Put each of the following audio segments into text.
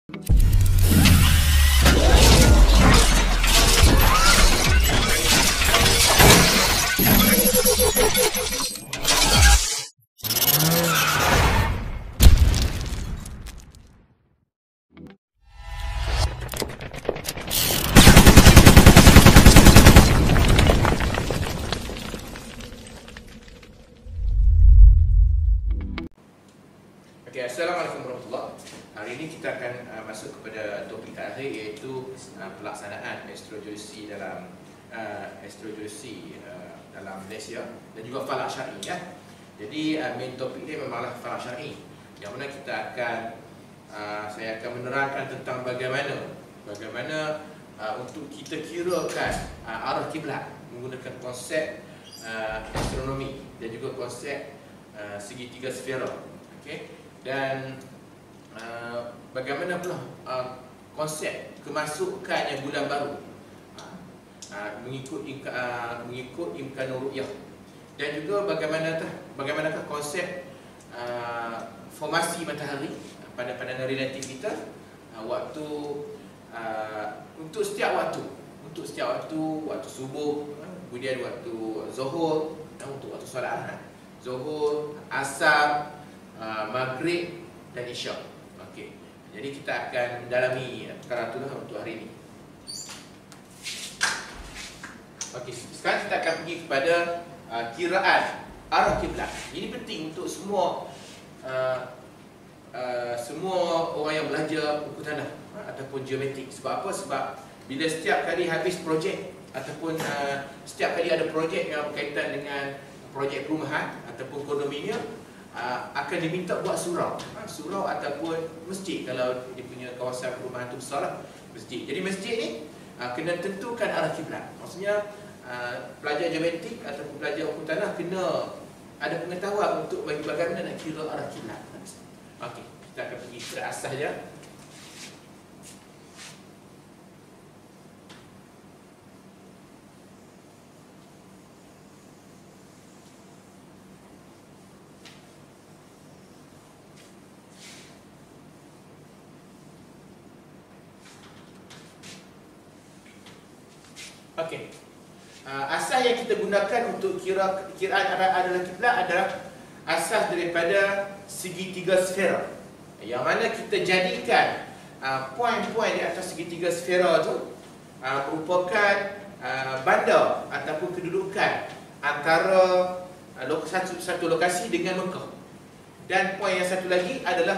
Okay, Assalamualaikum warahmatullahi. Hari ini kita akan masuk kepada topik terakhir, iaitu pelaksanaan astrogeologi dalam Malaysia dan juga falak syar'i ya. Jadi main topik ni memanglah falak syar'i, yang mana kita akan saya akan menerangkan tentang bagaimana untuk kita kirakan arah kiblat menggunakan konsep astronomi dan juga konsep segitiga sfera. Okey. Dan bagaimana pula konsep kemasukannya bulan baru mengikut imkanur ru'yah, dan juga bagaimanakah konsep formasi matahari pada pandangan relatif kita waktu untuk setiap waktu, waktu subuh, kemudian waktu zuhur, dan untuk waktu solat zuhur, asar, maghrib dan isyak. Okey. Jadi kita akan mendalami perkara itu untuk hari ini. Okey, sekarang kita akan pergi kepada kiraan arah kiblat. Ini penting untuk semua orang yang belajar buku tanah ataupun geometrik. Sebab apa? Sebab bila setiap kali habis projek ataupun setiap kali ada projek yang berkaitan dengan projek perumahan ataupun kondominium, akan diminta buat surau ataupun masjid. Kalau dia punya kawasan perumahan tu besar lah, masjid. Jadi masjid ni kena tentukan arah kiblat. Maksudnya pelajar geometrik ataupun pelajar hukum tanah kena ada pengetahuan untuk bagaimana nak kira arah kiblat. Okey, kita akan pergi ke asas dia. Okey. Asas yang kita gunakan untuk kiraan arah kiblat adalah asas daripada segitiga sfera, yang mana kita jadikan poin-poin di atas segitiga sfera tu merupakan bandar ataupun kedudukan antara satu lokasi dengan Mekah. Dan poin yang satu lagi adalah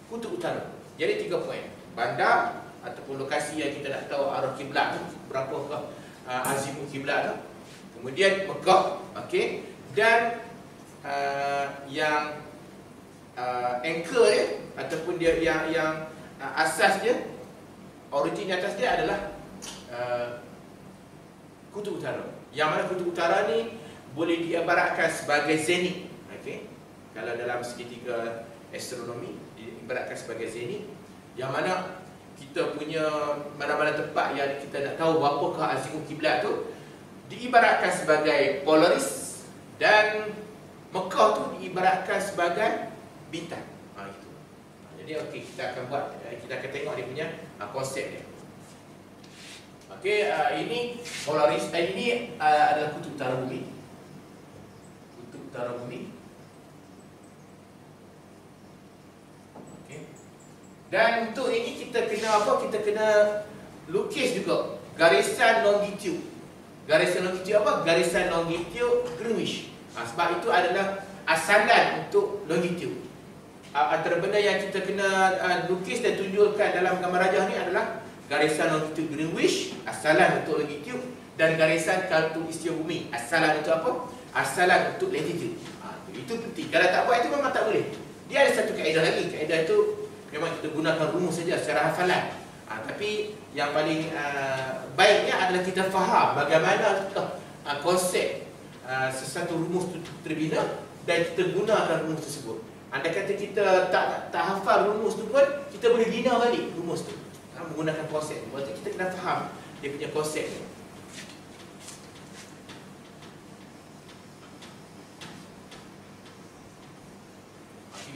kutub utara. Jadi 3 poin. Bandar ataupun lokasi yang kita nak tahu arah kiblat tu, berapakah azimut kiblat tu. Kemudian Mekah, okey, dan yang anchor dia ataupun dia yang asas dia, origin atas dia adalah kutub utara. Yang mana kutub utara ni boleh diibaratkan sebagai zenit. Okey. Kalau dalam segitiga astronomi diibaratkan sebagai zenit, yang mana kita punya mana-mana tempat yang kita nak tahu berapakah azimut kiblat tu diibaratkan sebagai polaris, dan Mekah tu diibaratkan sebagai bintang. Itu. Jadi okey, kita akan tengok dia punya konsep dia. Okey, ini polaris, ini adalah kutub utara bumi. Kutub utara bumi. Dan untuk ini kita kena apa? Kita kena lukis juga garisan longitude. Garisan longitude apa? Garisan longitude Greenwich. Sebab itu adalah asalan untuk longitude. Antara benda yang kita kena lukis dan tunjukkan dalam gambar rajah ni adalah garisan longitude Greenwich, asalan untuk longitude, dan garisan khatulistiwa bumi, asalan untuk apa? Asalan untuk latitude. Itu penting. Kalau tak buat itu memang tak boleh. Dia ada satu kaedah lagi. Kaedah itu memang kita gunakan rumus saja secara hafalan. Tapi yang paling baiknya adalah kita faham bagaimana konsep sesuatu rumus itu terbina dan kita gunakan rumus tersebut. Andai kata kita tak hafal rumus tu pun, kita boleh bina balik rumus tu menggunakan konsep. Berarti kita kena faham dia punya konsep ni.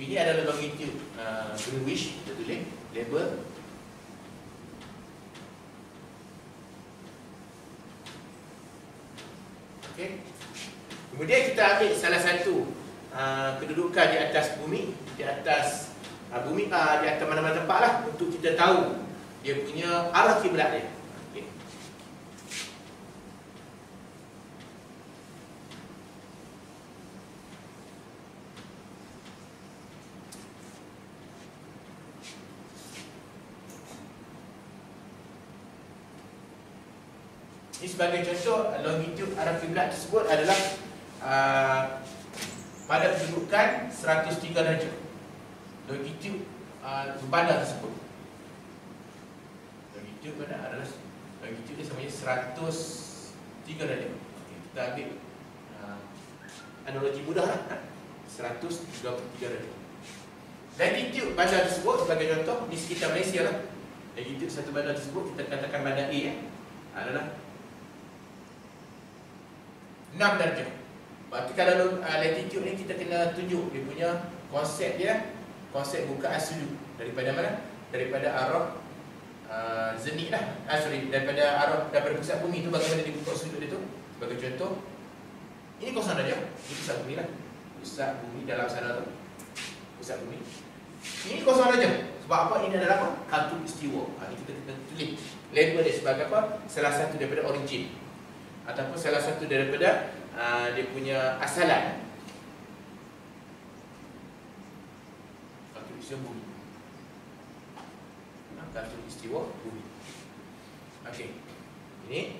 Ini adalah longitude Greenwich, kita tulis. label. Okey. Kemudian kita ambil salah satu kedudukan di atas bumi, di atas bumi, di atas mana-mana tempat lah, untuk kita tahu dia punya arah kiblat dia. Okay. Ini sebagai contoh, longitude arah kiblat tersebut adalah pada kedudukan 103 darjah. Longitude bandar tersebut. Longitude bandar adalah longitude dia sama 103 darjah. Okay, kita ambil analogi mudah lah. 133 darjah. Latitude bandar tersebut sebagai contoh di sekitar Malaysia lah. Latitude satu bandar tersebut kita katakan bandar A adalah 6 darjah. Berarti kalau latitude ni kita kena tunjuk dia punya konsep dia, konsep bukaan sudut. Daripada mana? Daripada arah zenit lah. Daripada pusat bumi tu bagaimana dia buka sudut dia tu. Sebagai contoh, ini 0 darjah. Ini pusat bumi lah. Pusat bumi dalam sana tu. Pusat bumi. Ini 0 darjah. Sebab apa? Ini adalah apa? Khatulistiwa. Ini kita tulis label dia sebagai apa? Salah satu daripada origin, ataupun salah satu daripada dia punya asalan. Khatulistiwa bumi. Khatulistiwa bumi. Okey. Ini.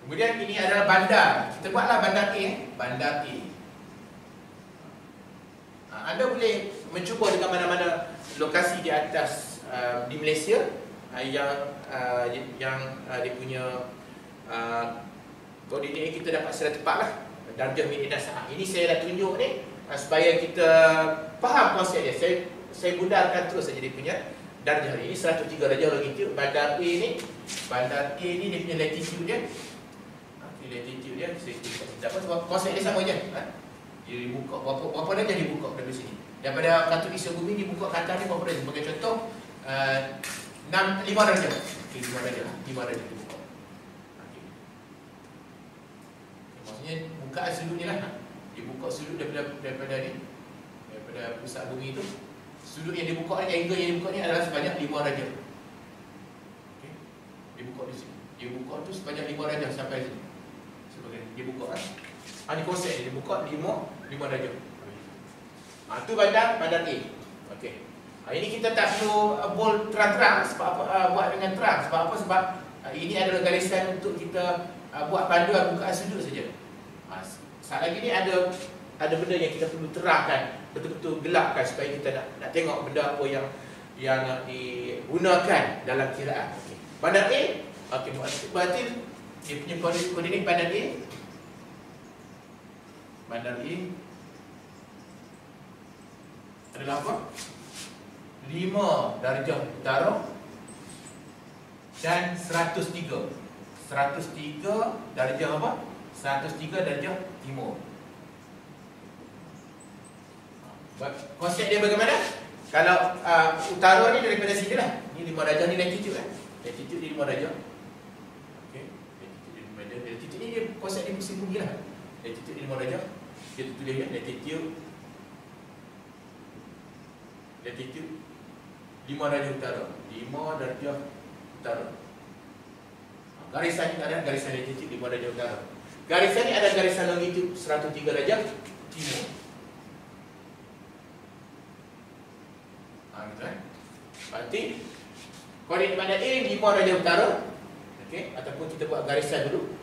Kemudian ini adalah bandar. Kita buatlah bandar A. Bandar A. Anda boleh mencuba dengan mana-mana lokasi di atas di Malaysia yang dia punya koordinat kita dapat secara tepat lah, darjah minit dan saat. Ini saya dah tunjuk ni supaya kita faham konsep dia. Saya bundarkan terus saja dia punya darjah ni. Ini 103 darjah longitude. Bandar A ni, bandar A ni dia punya latitude dia. Latitude dia saya tulis kat sini. Sebab konsep dia sama je. Dia dibuka berapa darjah dibuka dari sini. Daripada khatulistiwa bumi dibuka ke atas ni berapa darjah. Sebagai contoh 5 darjah. Okey, 5 darjah. 5 darjah dibuka. Maksudnya bukaan sudut ni lah. Dia buka sudut daripada ni, daripada pusat bumi tu. Sudut yang dibuka ni, angle yang dibuka ni adalah sebanyak 5 darjah. Okey. Dia buka di sini. Dia buka tu sebanyak 5 darjah sampai sini. Sebagai dia buka kan. Ni konsep dia buka 5 darjah. Tu bandar A. Okey. Ini kita tak perlu bold terang-terang sebab apa, buat dengan terang. Sebab apa? Sebab ini adalah garisan untuk kita buat panduan bukaan sudut saja. Saat lagi ni ada benda yang kita perlu terangkan, betul-betul gelapkan supaya kita nak tengok benda apa yang nak digunakan dalam kiraan. Okey. Bandar A, okey, berarti dia punya koordinat bandar A. Bandar A adalah apa? 5 darjah utara dan 103 darjah apa? 103 darjah timur. Konsep dia bagaimana? Kalau utara ni daripada sini lah. Ni 5 darjah ni latitude kan? Latitude ni 5 darjah. Okey. Latitude ni 5 darjah. Latitude ni dia konsep dia mesti bunyi lah. Latitude ni 5 darjah. Dia tulis kan? Latitude 5 darjah utara. 5 darjah utara. Garisan ni ada garisan latitude 5 darjah utara. Garisan ni ada garisan longitude 103 darjah timur. Gitu kan? Berarti koordinat bandar A 5 darjah utara. Okey, ataupun kita buat garisan dulu.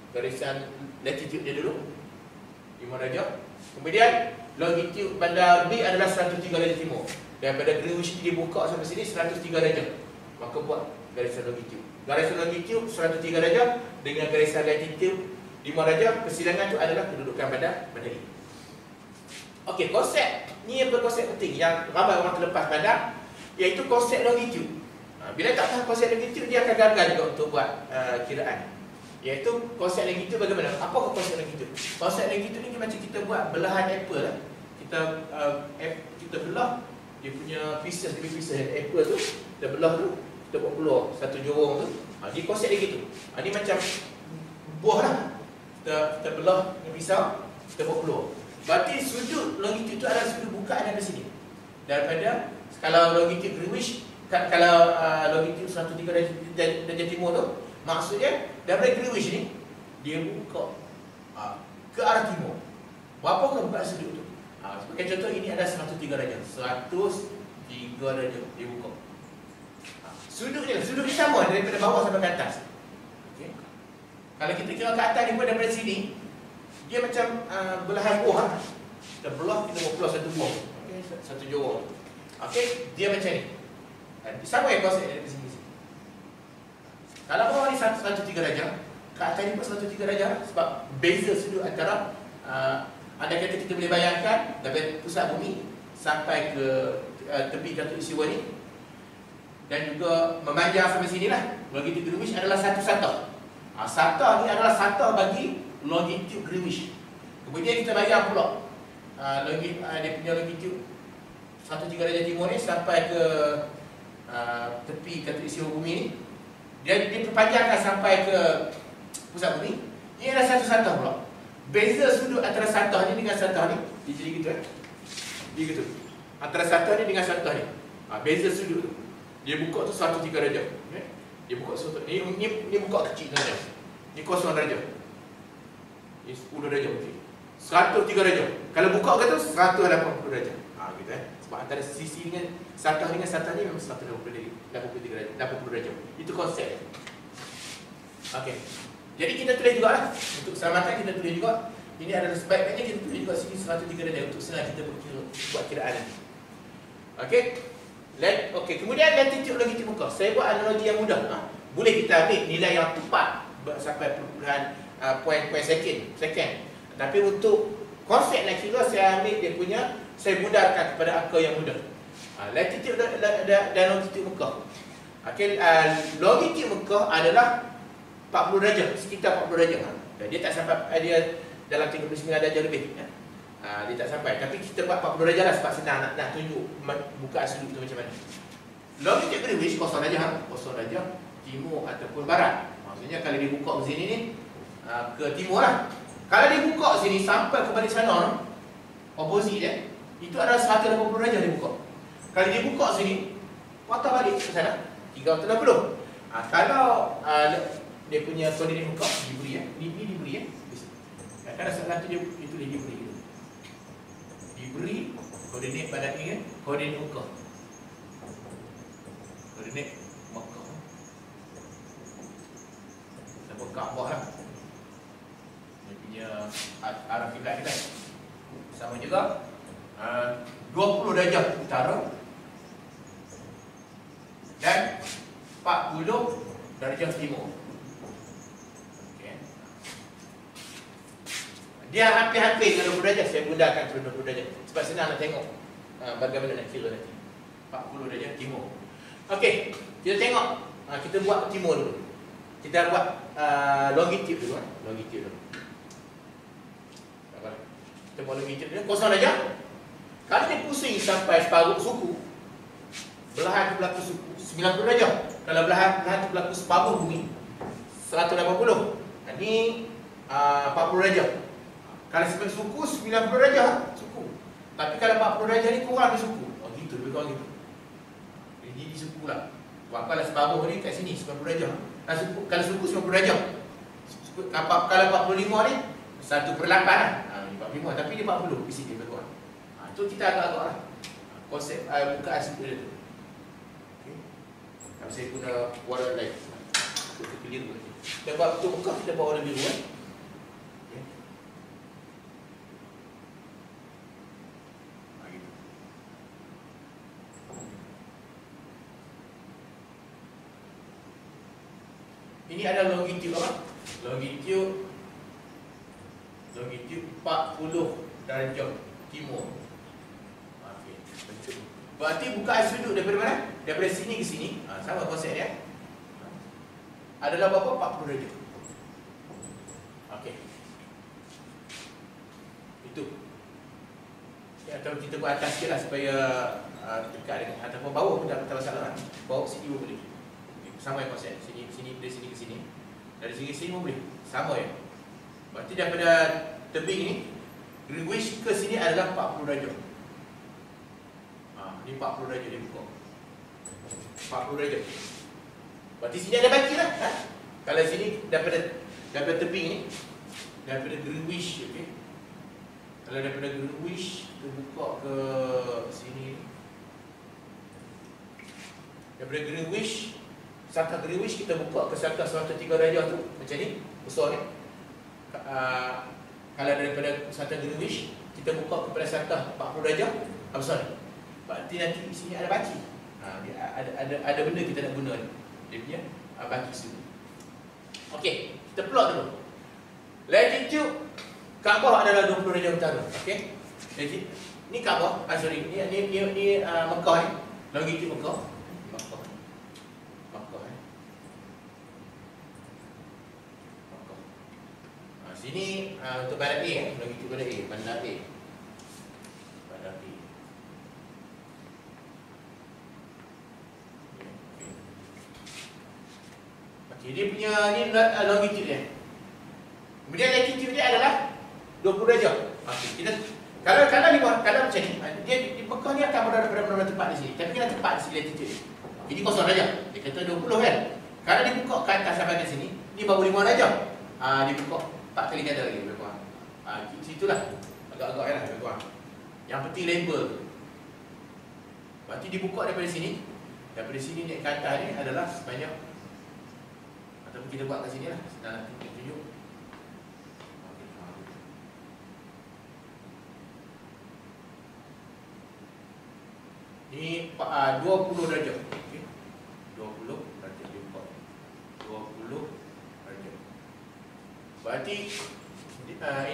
Garisan latitude dia dulu 5 darjah. Kemudian longitude bandar B adalah 103 darjah timur. Daripada Greenwich dibuka sampai sini 103 darjah. Maka buat garisan longitude. Garisan longitude 103 darjah dengan garisan latitude 5 darjah. Kesilangan tu adalah kedudukan bandar A. Okey, konsep ni yang berkonsep penting yang ramai orang terlepas pandang, iaitu konsep longitude. Bila tak faham konsep longitude, dia akan gagal juga untuk buat kiraan. Iaitu konsep longitude bagaimana? Apakah konsep longitude? Konsep longitude ni macam kita buat belahan apple lah. Kita belah dia punya pieces demi pieces apple tu, kita belah tu, kita buat keluar satu jorong tu. Dia konsep dia gitu. Ni macam buah lah. Kita belah dengan pisau, kita buat keluar. Berarti sudut longitude tu adalah sudut bukaan daripada sini. Daripada kalau longitude Greenwich, kalau longitude 103 darjah timur tu, maksudnya daripada Greenwich ni dia buka ke arah timur. Berapa bukaan sudut tu? Sebagai contoh, ini ada 103 darjah. 103 darjah dia buka. Sudut dia sama daripada bawah sampai ke atas. Okay. Kalau kita kira ke atas ni pun daripada sini, dia macam belahan buah. Kita belah, kita buat keluar satu buah. Okay. Satu jorong. Okay. Dia macam ni. Sama yang konsep daripada sini. Kalau bawah ni 103 darjah, ke atas ni pun 103 darjah. Sebab beza sudut antara anda kata kita boleh bayangkan daripada pusat bumi sampai ke tepi khatulistiwa ni, dan juga memanjang sampai sini lah. Longitude Greenwich adalah satu satah. Satah ni adalah satah bagi longitude Greenwich. Kemudian kita bayang pula dia punya longitude 103 darjah timur ni sampai ke tepi khatulistiwa bumi ni. Dia perpanjangkan sampai ke pusat bumi. Ini adalah satu satah pula. Beza sudut antara satah ni dengan satah ni, dia jadi gitu dia gitu. Antara satah ni dengan satah ni, beza sudut tu. Dia buka tu 103 darjah. Dia buka sudut ni buka kecil saja. Ni 0 darjah. Ni 10 darjah mungkin. 103 darjah. Kalau buka ke tu 180 darjah. Gitu Sebab antara sisi dengan satah ni memang 180 darjah, 80 darjah. Itu konsep. Okey. Jadi kita tulis juga lah. Untuk keselamatan kita tulis juga. Ini adalah sebaiknya kita tulis juga sini 103 darjah untuk senang kita buat kiraan nanti. Okey. Okey, kemudian latitude longitude muka. Saya buat analogi yang mudah. Boleh kita ambil nilai yang tepat sampai perpuluhan poin-poin second. Tapi untuk konsep nak kira, saya ambil dia punya, saya budarkan kepada angka yang mudah. Latitude dan longitude muka. Okey, longitude muka adalah 40 darjah, sekitar 40 darjah. Dia tak sampai, dia dalam 39 darjah lebih. Dia tak sampai. Tapi kita buat 40 darjah lah sebab senang nak tunjuk bukaan sudut tu macam mana. Longitude Greenwich 0 darjah, 0 darjah timur ataupun barat. Maksudnya kalau dia buka ke sini ni ke timur lah. Kalau dia buka sini sampai ke balik sana, opposite dia, itu adalah 180 darjah dia buka. Kalau dia buka sini, patah balik ke sana 380. Kalau dia punya koordinat muka diberi ini diberi Kadang soalan tu dia tulis diberi gitu. Diberi koordinat badan ni kan, koordinat muka. Koordinat muka. Kita buat Kaabah lah. Dia punya arah kiblat kita. Sama juga 20 darjah utara dan 40 darjah timur. Dia hampir-hampir dengan 20 darjah. Saya gunakan 20 darjah sebab senang nak tengok bagaimana nak kira nanti. 40 darjah timur. Okey, kita tengok. Kita buat timur dulu. Kita buat longitude dulu. Longitude dulu. Kita buat longitude dulu. 0 darjah. Kalau dia pusing sampai separuh suku, belahan tu berlaku suku 90 darjah. Kalau belahan tu berlaku separuh bumi 180. Ini 40 darjah. Kalau sebagai suku 90 darjah suku. Tapi kalau 40 darjah ni kurang di suku. Gitu, lebih kurang gitu. Jadi di suku lah. Kalau separuh ni kat sini 90 darjah. Kalau suku 90 darjah. Kalau 45 ni 1/8 lah. 45 tapi dia 40 di sini lebih kurang. Itu kita agak-agak lah. Konsep bukaan suku dia tu. Okay. Kalau saya guna warna lain untuk keliru. Kita buat untuk buka, kita buat warna biru kan. Ini adalah longitude apa? Longitude 40 darjah timur. Okey. Berarti bukaan sudut daripada mana? Daripada sini ke sini. Sama konsep dia. Adalah berapa? 40 darjah. Okey. Itu. Atau kita buat atas sikit lah supaya dekat dengan ataupun bawah pun tak masalah. Bawah sini pun boleh. Okay. Sama yang konsep. Sini dari sini ke sini. Dari sini ke sini pun boleh. Sama ya. Berarti daripada tebing ni Greenwich ke sini adalah 40 darjah. Ni 40 darjah dia buka. 40 darjah. Berarti sini ada baki lah. Kalau sini daripada tebing ni, daripada Greenwich, okey. Kalau daripada Greenwich kita buka ke sini. Daripada Greenwich, sangka Greenwich kita buka ke sangka 103 darjah tu, macam ni, besar ni. Kalau daripada sangka Greenwich kita buka kepada sangka 40 darjah, besar ni. Berarti nanti di sini ada baki. Ada benda kita nak guna ni. Dia punya baki situ. Okey, kita plot dulu. Latitude Kaabah adalah 20 darjah utara. Okey. Jadi ni Kaabah, sorry, ni Mekah ni. Longitude Mekah. Mekah. Sini untuk barat A, longitude barat A, bandar A. Bandar A. Okey, dia punya ni longitude dia. Kemudian latitude dia adalah 20 darjah. Okey, kita kalau macam ni, dia di Mekah ni akan berada tepat di sini. Tapi kena tepat di sini latitude. Ini kosong darjah. Dia kata 20 kan. Kalau dibuka ke atas sampai ke sini, ni baru 5 darjah. Dibuka 4 kali ganda lagi lebih kurang. Situlah agak-agak lah lebih kurang. Yang penting label. Berarti dibuka daripada sini. Daripada sini naik ke atas ni adalah sebanyak, ataupun kita buat kat sini lah. Sedang nak tunjuk. Ni 20 darjah. Okey. 20 darjah dibuka. 20 darjah. Berarti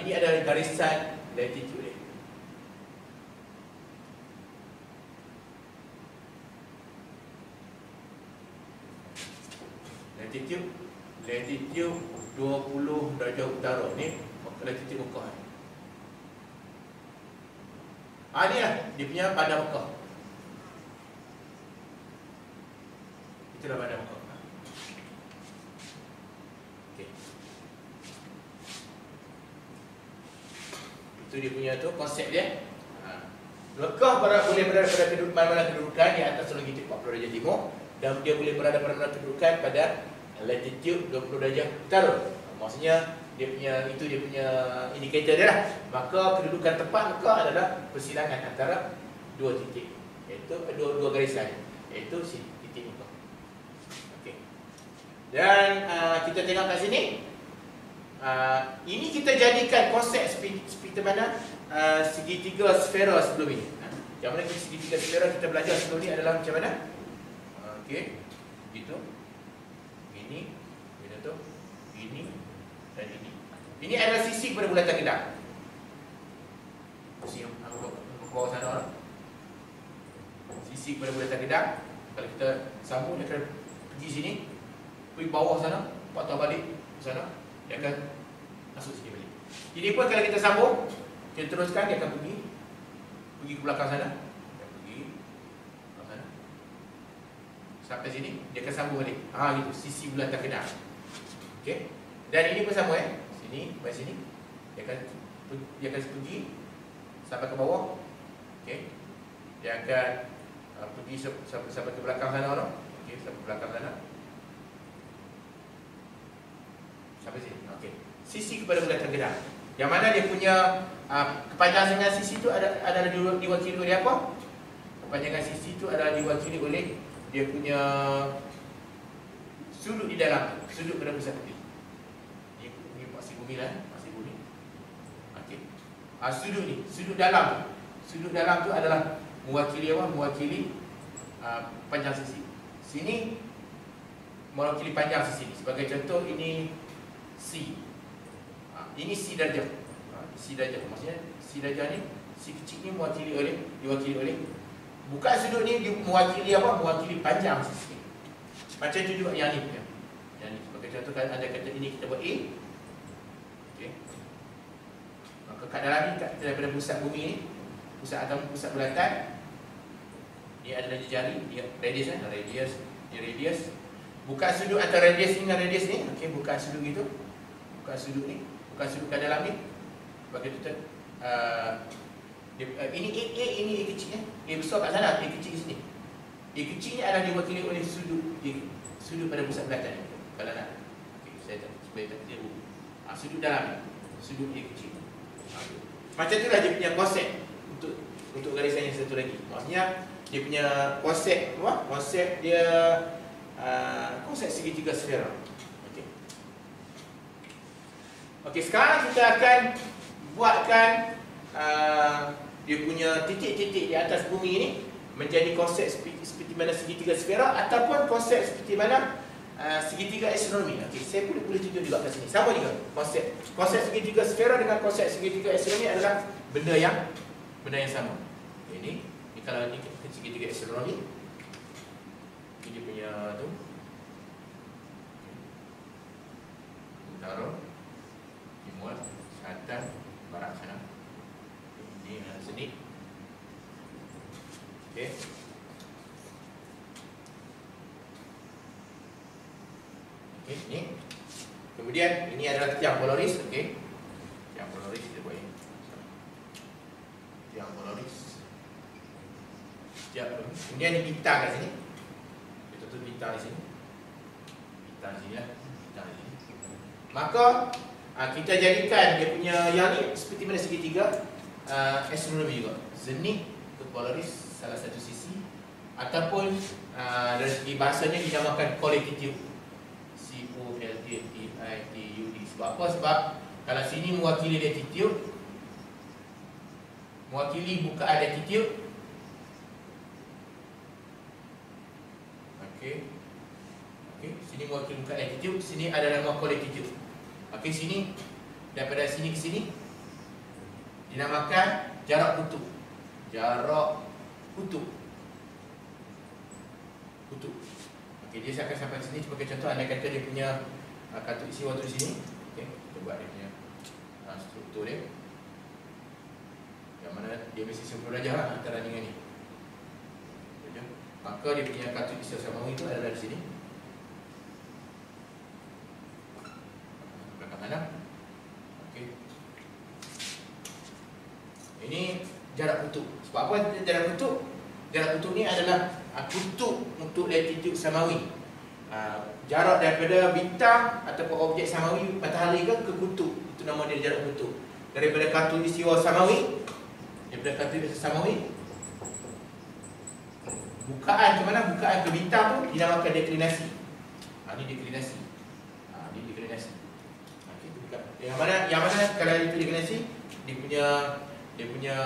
ini adalah garisan latitude dia. Latitude 20 darjah utara ni latitude Mekah. Ni lah dia punya bandar Mekah. Itulah bandar Mekah. Okey. Itu dia punya tu konsep dia. Mekah boleh berada pada mana-mana kedudukan di atas longitude 40 darjah timur, dan dia boleh berada pada mana kedudukan pada latitude 20 darjah utara. Maksudnya dia punya indikator dia lah. Maka kedudukan tepat Mekah adalah persilangan antara dua titik, iaitu dua garisan, iaitu titik Mekah. Okey. Dan kita tengok kat sini. Ini kita jadikan konsep seperti mana segitiga sfera sebelum ini. Yang mana segitiga sfera kita belajar sebelum ini adalah macam mana? Okey. Gitu. Ini, gitu tu. Ini dan ini. Ini adalah sisi kepada bulatan gedang. Sisi aku bawah sana lah. Sisi kepada bulatan gedang. Kalau kita sambung, dia akan pergi sini, pergi bawah sana, patah balik ke sana, dia akan masuk sini balik. Ini pun kalau kita sambung, kita teruskan, dia akan pergi ke belakang sana, dia pergi ke belakang sana, sampai sini, dia akan sambung balik. Gitu, sisi bulatan gedang. Okey. Dan ini pun sama sini, sampai sini, dia akan pergi sampai ke bawah. Okey. Dia akan pergi sampai ke belakang sana orang. Okey, sampai ke belakang sana. Sampai sini. Okey. Sisi kepada bulatan gedang. Yang mana dia punya kepanjangan sisi itu adalah diwakili oleh apa? Kepanjangan sisi itu adalah diwakili oleh dia punya sudut di dalam, sudut pada pusat bumi. Ini masih bumi lah, masih bumi. Okey. Sudut dalam. Sudut dalam tu adalah mewakili apa? Mewakili panjang sisi. Sini mewakili panjang sisi. Sebagai contoh, ini C. Ini C darjah. C darjah. Maksudnya C darjah ni, C kecil ni diwakili oleh bukan sudut ni mewakili apa? Mewakili panjang sisi. Macam tu juga yang ni. Yang ni. Sebagai contoh, kalau ada kata ini kita buat A. Okey. Maka kat dalam ni, daripada pusat bumi ni, pusat bulatan, Ini adalah jari, dia radius kan, radius, dia radius. Bukan sudut antara radius ni dengan radius ni, okey, bukan sudut gitu. Bukan sudut ni, bukan sudut kat dalam ni. Bagi tu ini A, ini A kecil A besar kat sana, A kecil di sini. A kecil ni adalah diwakili oleh sudut A, sudut pada pusat belakang ni. Kalau nak, okey, saya tak supaya tak keliru. Sudut dalam ni, sudut A kecil. Macam itulah dia punya konsep untuk garisan yang satu lagi. Maksudnya dia punya konsep apa? Konsep dia konsep segitiga sfera. Okey. Okey, sekarang kita akan buatkan dia punya titik-titik di atas bumi ini menjadi konsep seperti mana segitiga sfera ataupun konsep seperti mana segitiga astronomi. Okey, saya boleh tunjuk juga kat sini. Sama juga konsep segitiga sfera dengan konsep segitiga astronomi adalah benda yang sama. Ini kalau ni segitiga astronomi, ini dia punya tu utara, timur, selatan, barat sana. Ini sini. Okey. Okey, ni. Kemudian ini adalah tiang polaris, okey. Tiang polaris kita buat ini. Tiang polaris. Kemudian ni bintang kat sini. Kita tutup bintang di sini. Bintang di sini lah. Bintang di sini. Maka kita jadikan dia punya yang ni seperti mana segitiga astronomi juga. Zenith ke polaris salah satu sisi ataupun dari segi bahasanya dinamakan collatitude. C-O-L-A-T-I-T-U-D. Sebab apa? Sebab kalau sini mewakili latitude, mewakili bukaan latitude. Okey. Okey, sini mewakili bukaan latitude, sini ada nama collatitude. Okey, sini daripada sini ke sini dinamakan jarak kutub. Jarak kutub. Kutub. Okey, dia akan sampai sini sebagai contoh. Anda kata dia punya khatulistiwa tu di sini. Okey, kita buat dia punya struktur dia. Yang mana dia mesti 90 darjah lah antara dengan ni. Maka dia punya khatulistiwa samawi itu adalah di sini. Belakang kanan. Okey. Ini jarak kutub. Sebab apa jarak kutub? Jarak kutub ni adalah kutub untuk latitude samawi. Jarak daripada bintang ataupun objek samawi matahari ke kutub, itu nama dia jarak kutub. Daripada khatulistiwa samawi, bukaan ke mana? Bukaan ke bintang tu dinamakan deklinasi. Ini deklinasi. Ini deklinasi. Okey, itu bukan. Yang mana kalau itu deklinasi, dia punya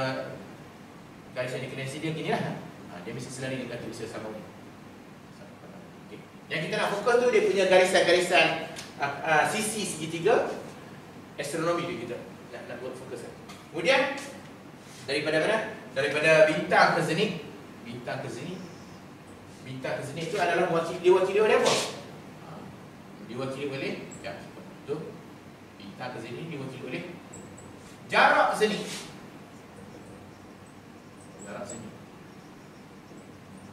garisan deklinasi dia gini lah. Dia mesti selari dengan khatulistiwa samawi. Okay. Yang kita nak fokus tu dia punya garisan-garisan sisi segitiga astronomi dia kita nak buat fokus. Kemudian daripada mana? Daripada bintang ke zenith. Bintang ke zenith. Bintang ke zenith itu adalah diwakili oleh apa? Diwakili oleh tu. Bintang ke zenith diwakili oleh jarak zenith. Jarak zenith.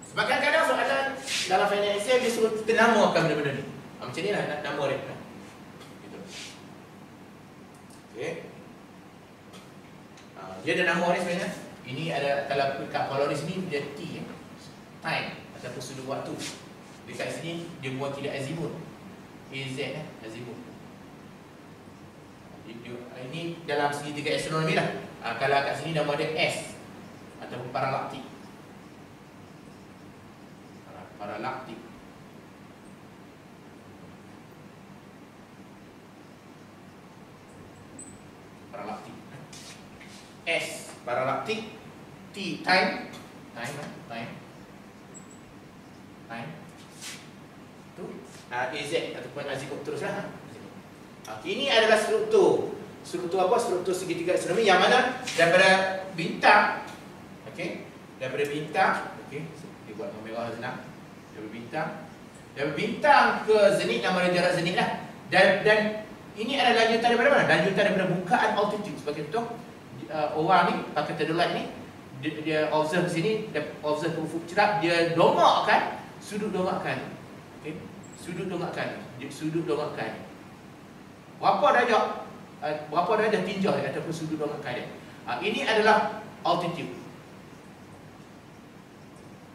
Sebab kadang soalan dalam final exam dia suruh kita namakan benda-benda ni. Macam ni lah nama dia. Gitu. Okey. Dia ada nama dia sebenarnya. Ini ada kalau kat polaris ni dia T, time ataupun sudut waktu. Dekat sini dia mewakili azimut. AZ azimut. Ini dalam segitiga astronomi lah. Kalau kat sini nama dia S ataupun paralaktik. Paralaktik. Paralaktik. S paralaktik, T time, time. Tu AZ ataupun azimut teruslah. Ini adalah struktur apa? Struktur segitiga astronomi yang mana daripada bintang, okey, daripada bintang, okey, dia buat merah senang. Daripada bintang ke zenith, nama dia jarak zenith lah. Dan ini adalah lanjutan daripada mana? Lanjutan daripada bukaan altitude. Sebagai contoh, orang ni pakai theodolite ni, dia observe sini, dia observe ufuk cerap, dia domakkan sudut domakkan. Okey, sudut domakkan, sudut domakkan. Berapa darjah tinjau ataupun sudut domakkan dia. Ini adalah altitude.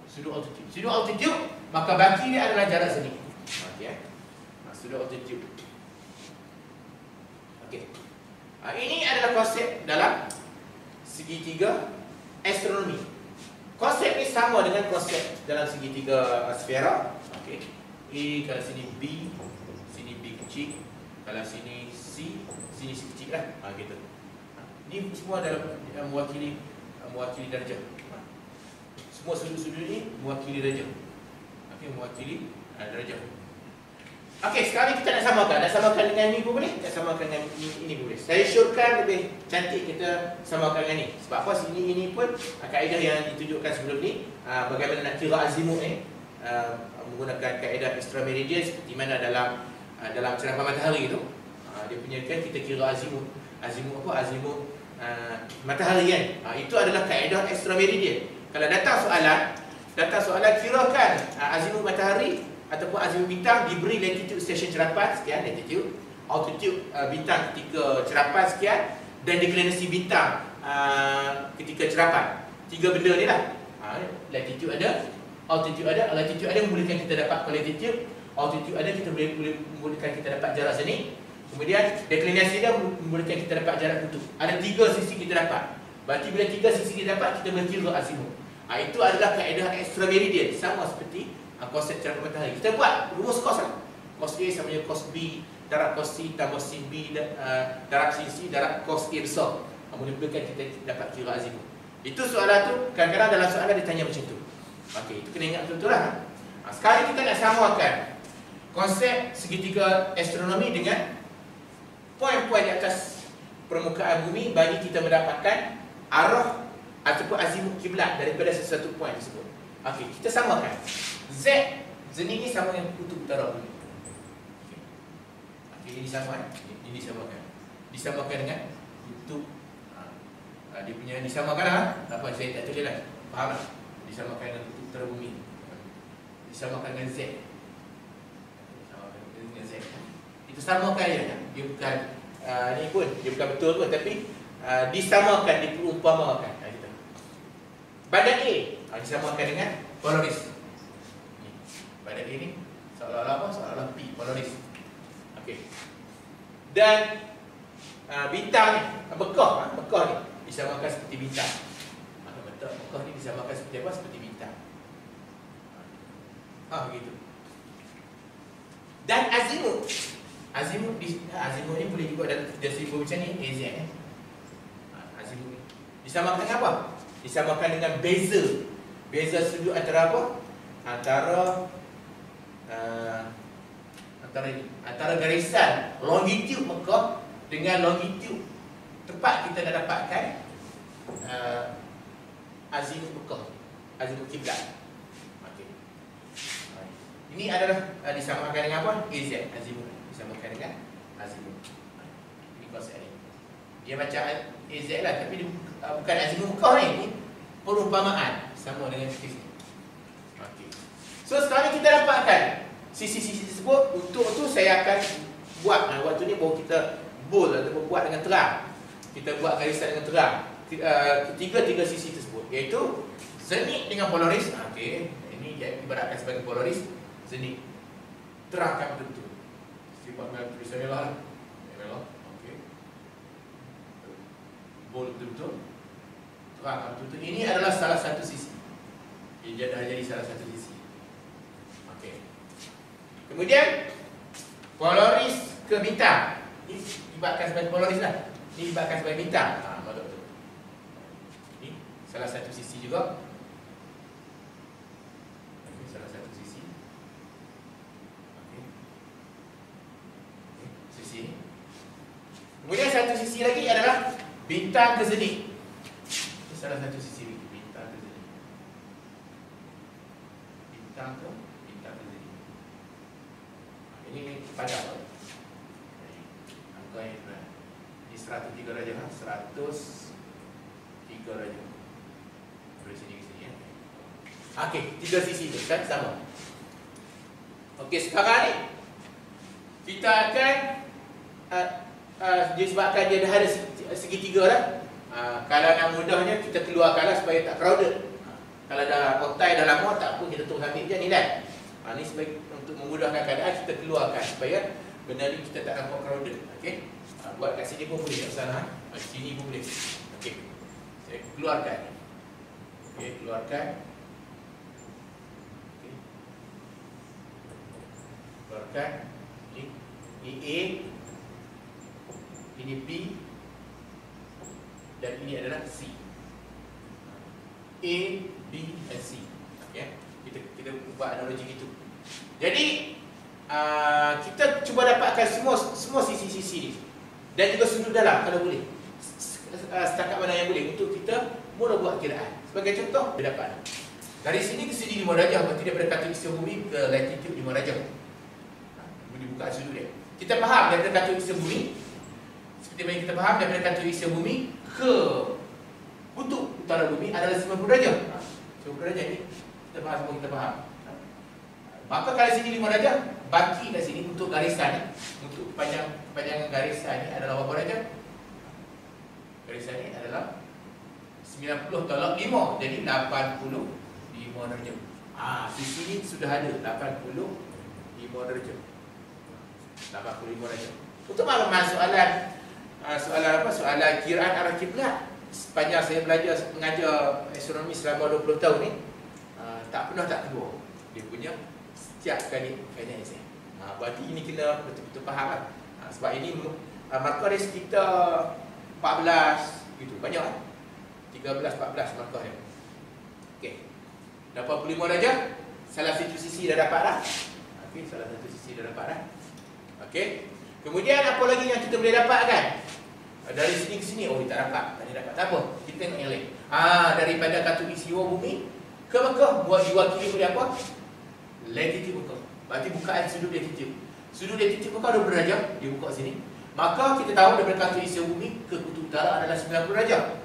Sudut altitude. Sudut altitude, maka baki dia adalah jarak sini. Okey. Sudut altitude. Okey. Ini adalah konsep dalam segitiga astronomi. Konsep ini sama dengan konsep dalam segitiga sfera. Okey. A kalau sini B, sini B kecil. Kalau sini C, sini C kecil lah. Gitu. Ini semua dalam mewakili darjah. Semua sudut-sudut ini mewakili darjah. Okey, mewakili darjah. Okey, sekarang kita nak samakan. Nak samakan dengan ni pun boleh, nak samakan dengan ini pun boleh. Saya syorkan lebih cantik kita samakan dengan ni. Sebab apa? Ini pun kaedah yang ditunjukkan sebelum ni, bagaimana nak kira azimut ni, menggunakan kaedah extra meridian seperti mana dalam cerapa matahari tu. Dia punya kan kita kira azimut. Azimut apa? Azimut matahari kan. Itu adalah kaedah extra meridian. Kalau datang soalan kirakan azimut matahari ataupun azimut bintang diberi latitude stesen cerapan sekian, latitude, altitude bintang ketika cerapan sekian, dan deklinasi bintang ketika cerapan. Tiga benda ni lah. Latitude ada, altitude ada. Latitude ada membolehkan kita dapat latitude, altitude ada kita boleh membolehkan kita dapat jarak sini. Kemudian deklinasi dia membolehkan kita dapat jarak kutub. Ada tiga sisi kita dapat. Berarti bila tiga sisi kita dapat, kita boleh kira azimut. Itu adalah kaedah extra meridian, sama seperti konsep cerapa matahari. Kita buat rumus kos lah. Kos A sama dengan kos B darab kos C tambah sin B darab sin C darab kos A besar. Membolehkan kita dapat kira azimut. Itu soalan tu, kadang-kadang dalam soalan dia tanya macam tu. Okey, itu kena ingat betul-betul lah. Sekarang kita nak samakan konsep segitiga astronomi dengan poin-poin di atas permukaan bumi bagi kita mendapatkan arah ataupun azimut kiblat daripada sesuatu poin tersebut. Okey, kita samakan. Z ni sama dengan kutub utara bumi. Okey, ini sama ini disamakan. Disamakan dengan kutub. Dia punya disamakan lah. Apa saya tak tulis lah. Faham tak? Disamakan dengan kutub utara bumi. Disamakan dengan Z. Disamakan dengan Z. Itu samakan je. Dia bukan ni pun, dia bukan betul pun, tapi disamakan, diperumpamakan. Badan A disamakan dengan polaris. Badan A ni seolah-olah apa? Seolah-olah P, polaris. Okey. Dan bintang ni, Bekah ni disamakan seperti bintang. Bekah ni disamakan seperti apa? Seperti bintang. Begitu. Dan azimut ni boleh juga dari simbol macam ni, AZ azimut ni disamakan dengan apa? Disamakan dengan beza sudut antara apa? Antara garisan longitude Mekah dengan longitude tempat kita dah dapatkan azimut Mekah, azimut kiblat. Okey. Ini adalah disamakan dengan apa? AZ, azimut disamakan dengan azimut. Ini konsep ni. Dia baca AZ lah, tapi dia bukan azimut Mekah ni. Ini perumpamaan sama dengan sisi. Okey. So sekarang kita dapatkan sisi-sisi tersebut. Untuk tu saya akan buat waktu ni baru kita bold ataupun buat dengan terang. Kita buat garisan dengan terang. Tiga sisi tersebut, iaitu zenit dengan polaris. Okey, ini dia ibaratkan sebagai polaris. Zenit terangkan betul-betul. Sifat tulisan lah. Okey. Bold betul-betul. Terang betul-betul. Ini adalah salah satu sisi. Dia dah jadi salah satu sisi. Okey. Kemudian polaris ke bintang. Ini ibaratkan sebagai polaris lah. Ini ibaratkan sebagai bintang. Betul-betul. Ini salah satu sisi juga. Ini salah satu sisi. Okey. Sisi ini. Kemudian satu sisi lagi adalah bintang ke zenit. Ini salah satu sisi lagi. Bintang ke zenit. Bintang ke zenit. Ini padam. Angka yang ini 103 darjah, 103 darjah. dari sini ke sini ya. Okey, tiga sisi tu kan sama. Okey, sekarang ni kita akan disebabkan dia dah ada segitiga lah. Kalau nak mudahnya kita keluarkanlah supaya tak crowded. Kalau dah otai dah lama tak apa, kita terus ambil je nilai. Ni sebagai untuk memudahkan keadaan kita keluarkan supaya benda ni kita tak nampak crowded. Okey. Buat kat sini pun boleh, tak salah. Kat sini pun boleh. Okey. Saya keluarkan. Okey, keluarkan. Okey. Keluarkan. Ini A, ini B, dan ini adalah C. A, B dan C. Okay. Kita buat analogi gitu. Jadi kita cuba dapatkan semua sisi-sisi ni. Dan juga sudut dalam kalau boleh. Setakat mana yang boleh untuk kita mula buat kiraan. Sebagai contoh, kita dapat dari sini ke sini 5 darjah, berarti daripada khatulistiwa bumi ke latitude 5 darjah. Boleh buka sudut dia. Kita faham daripada khatulistiwa bumi, seperti mana kita faham daripada khatulistiwa bumi ke kutub utara bumi adalah 90 darjah. 90 darjah ni kita faham, semua kita faham. Maka kalau sini 5 darjah, baki kat sini untuk garisan ni, untuk panjangan garisan ni adalah berapa darjah? Garisan ni adalah 90 tolak 5, jadi 85 darjah. Sisi ni sudah ada 85 darjah. 85 darjah. Untuk makluman soalan kiraan arah kiblat, sepanjang saya belajar mengajar astronomi selama 20 tahun ni, tak pernah tak keluar dia punya setiap kali kajian exam. Berarti ini kena betul-betul faham lah. Sebab ini markah dia sekitar 14 gitu, banyak kan? 13-14 markah dia. Okey. 85 darjah, salah satu sisi dah dapat dah. Okey, salah satu sisi dah dapat dah. Okey. Kemudian apa lagi yang kita boleh dapatkan? Dari sini ke sini, kita tak dapat. Tak dapat, tak apa. Kita tengok yang lain. Daripada khatulistiwa bumi ke Mekah, buat diwakili oleh apa? Latitude Mekah. Berarti bukaan sudut latitude. Sudut latitude Mekah 20 darjah, dia buka sini. Maka kita tahu daripada khatulistiwa bumi ke kutub utara adalah 90 darjah.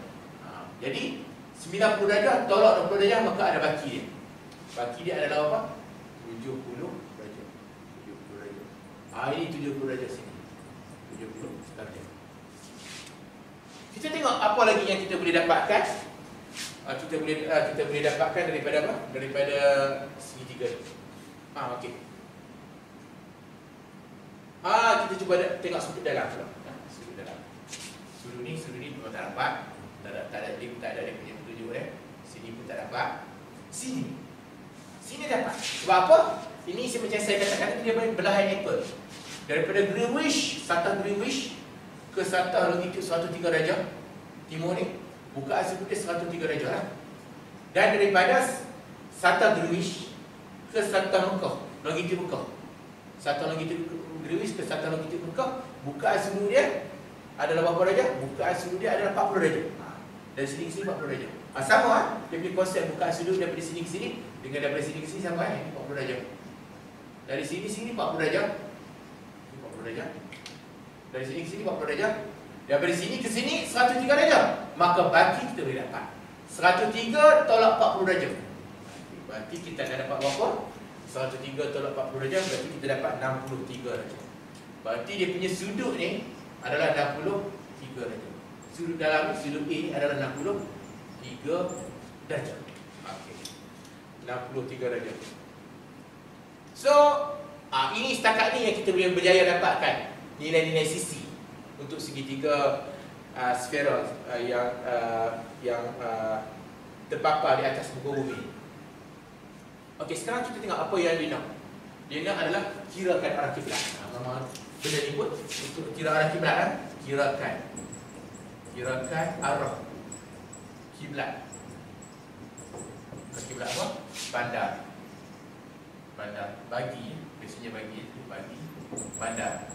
Jadi 90 darjah tolak 20 darjah, maka ada baki dia. Baki dia adalah apa? 70 darjah. 70 darjah. Ini 70 darjah sini. 70 darjah. Kita tengok apa lagi yang kita boleh dapatkan. Kita boleh dapatkan daripada apa? Daripada segitiga ni. Okey. Kita cuba tengok sudut dalam pula. Sudut dalam. Sudut ni memang tak dapat. Tak ada dia punya petunjuk dia. Sini pun tak dapat. Sini dapat. Sebab apa? Ini macam saya katakan, dia belahan apple. Daripada Greenwich, Satah Greenwich ke Satah longitude 103 darjah timur ni, bukaan sudut dia 103 darjah lah. Dan daripada Satah Greenwich ke Satah Mekah, longitude Mekah, Satah longitude Greenwich ke Satah longitude Mekah, bukaan sudut dia adalah berapa darjah? Bukaan sudut dia adalah 40 darjah. Dari sini ke sini 40 darjah. Sama dia punya konsep bukaan sudut daripada sini ke sini dengan daripada sini ke sini sama ini 40 darjah. Dari sini 40 darjah. 40 darjah. Dari sini ke sini 40 darjah. Daripada sini ke sini 103 darjah. Maka baki kita boleh dapat 103 tolak 40 darjah. Berarti kita akan dapat berapa? 103 tolak 40 darjah, berarti kita dapat 63 darjah. Berarti dia punya sudut ni adalah 63 darjah. Sudut dalam sudut A ni adalah 63 darjah. Okey. 63 darjah. So, ini setakat ni yang kita boleh berjaya dapatkan nilai-nilai sisi untuk segitiga sfera yang terpapar di atas muka bumi. Okey, sekarang kita tengok apa yang dia nak. Dia nak adalah kirakan arah kiblat. Benda ni pun untuk kira arah kiblat kan? Kirakan arah kiblat. Kiblat apa? Bandar. Bagi, biasanya bagi bandar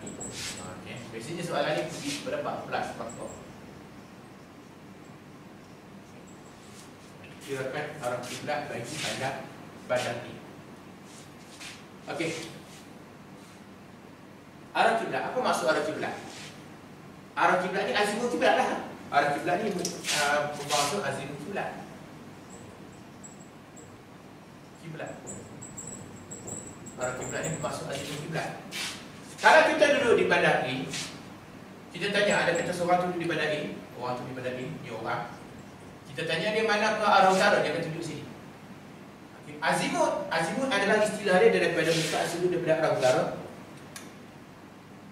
ni. Okey. Biasanya soalan ni pergi berapa? Plus faktor. Kirakan arah kiblat bagi bandar ni. Okey. Arah kiblat. Apa maksud arah kiblat? Arah kiblat ni azimut kiblat lah. arah kiblat ni bermaksud azimut kiblat. Arah kiblat ni bermaksud azimut kiblat. Kalau kita duduk di bandar A, kita tanya, ada kata seorang tu duduk di bandar A, orang tu di bandar A, ni orang. Kita tanya dia mana ke arah utara, dia akan tunjuk sini. Okay. Azimut adalah istilah dia daripada buka sudut daripada arah utara.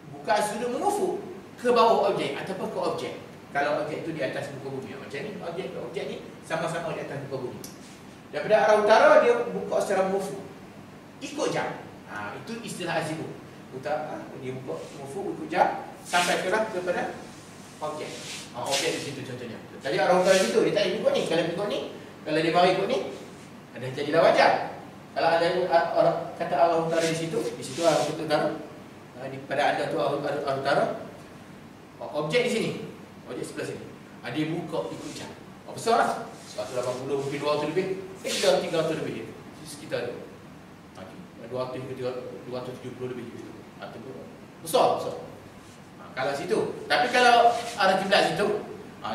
Buka sudut mengufuk ke bawah objek ataupun ke objek. Kalau objek itu di atas muka bumi, macam ni, objek ni sama-sama di atas muka bumi. Daripada arah utara dia buka secara mengufuk, ikut jam. Itu istilah azimut. Utara dia buka mengufuk ikut jam sampai kepada objek. Objek di situ contohnya. Tadi arah utara situ dia tak ikut ni. Kalau ikut ni, kalau dia mari ikut ni, ada jadilah wajar. Kalau ada orang kata arah utara di situ arah utara. Pada anda tu arah utara. Objek di sini. Objek sebelah sini. Dia buka ikut jam. Besar lah. 180 mungkin 200 lebih. Sekitar 300 lebih. Sekitar tu. 200 ke 270 lebih gitu. Besar. Kalau situ. Tapi kalau arah kiblat situ,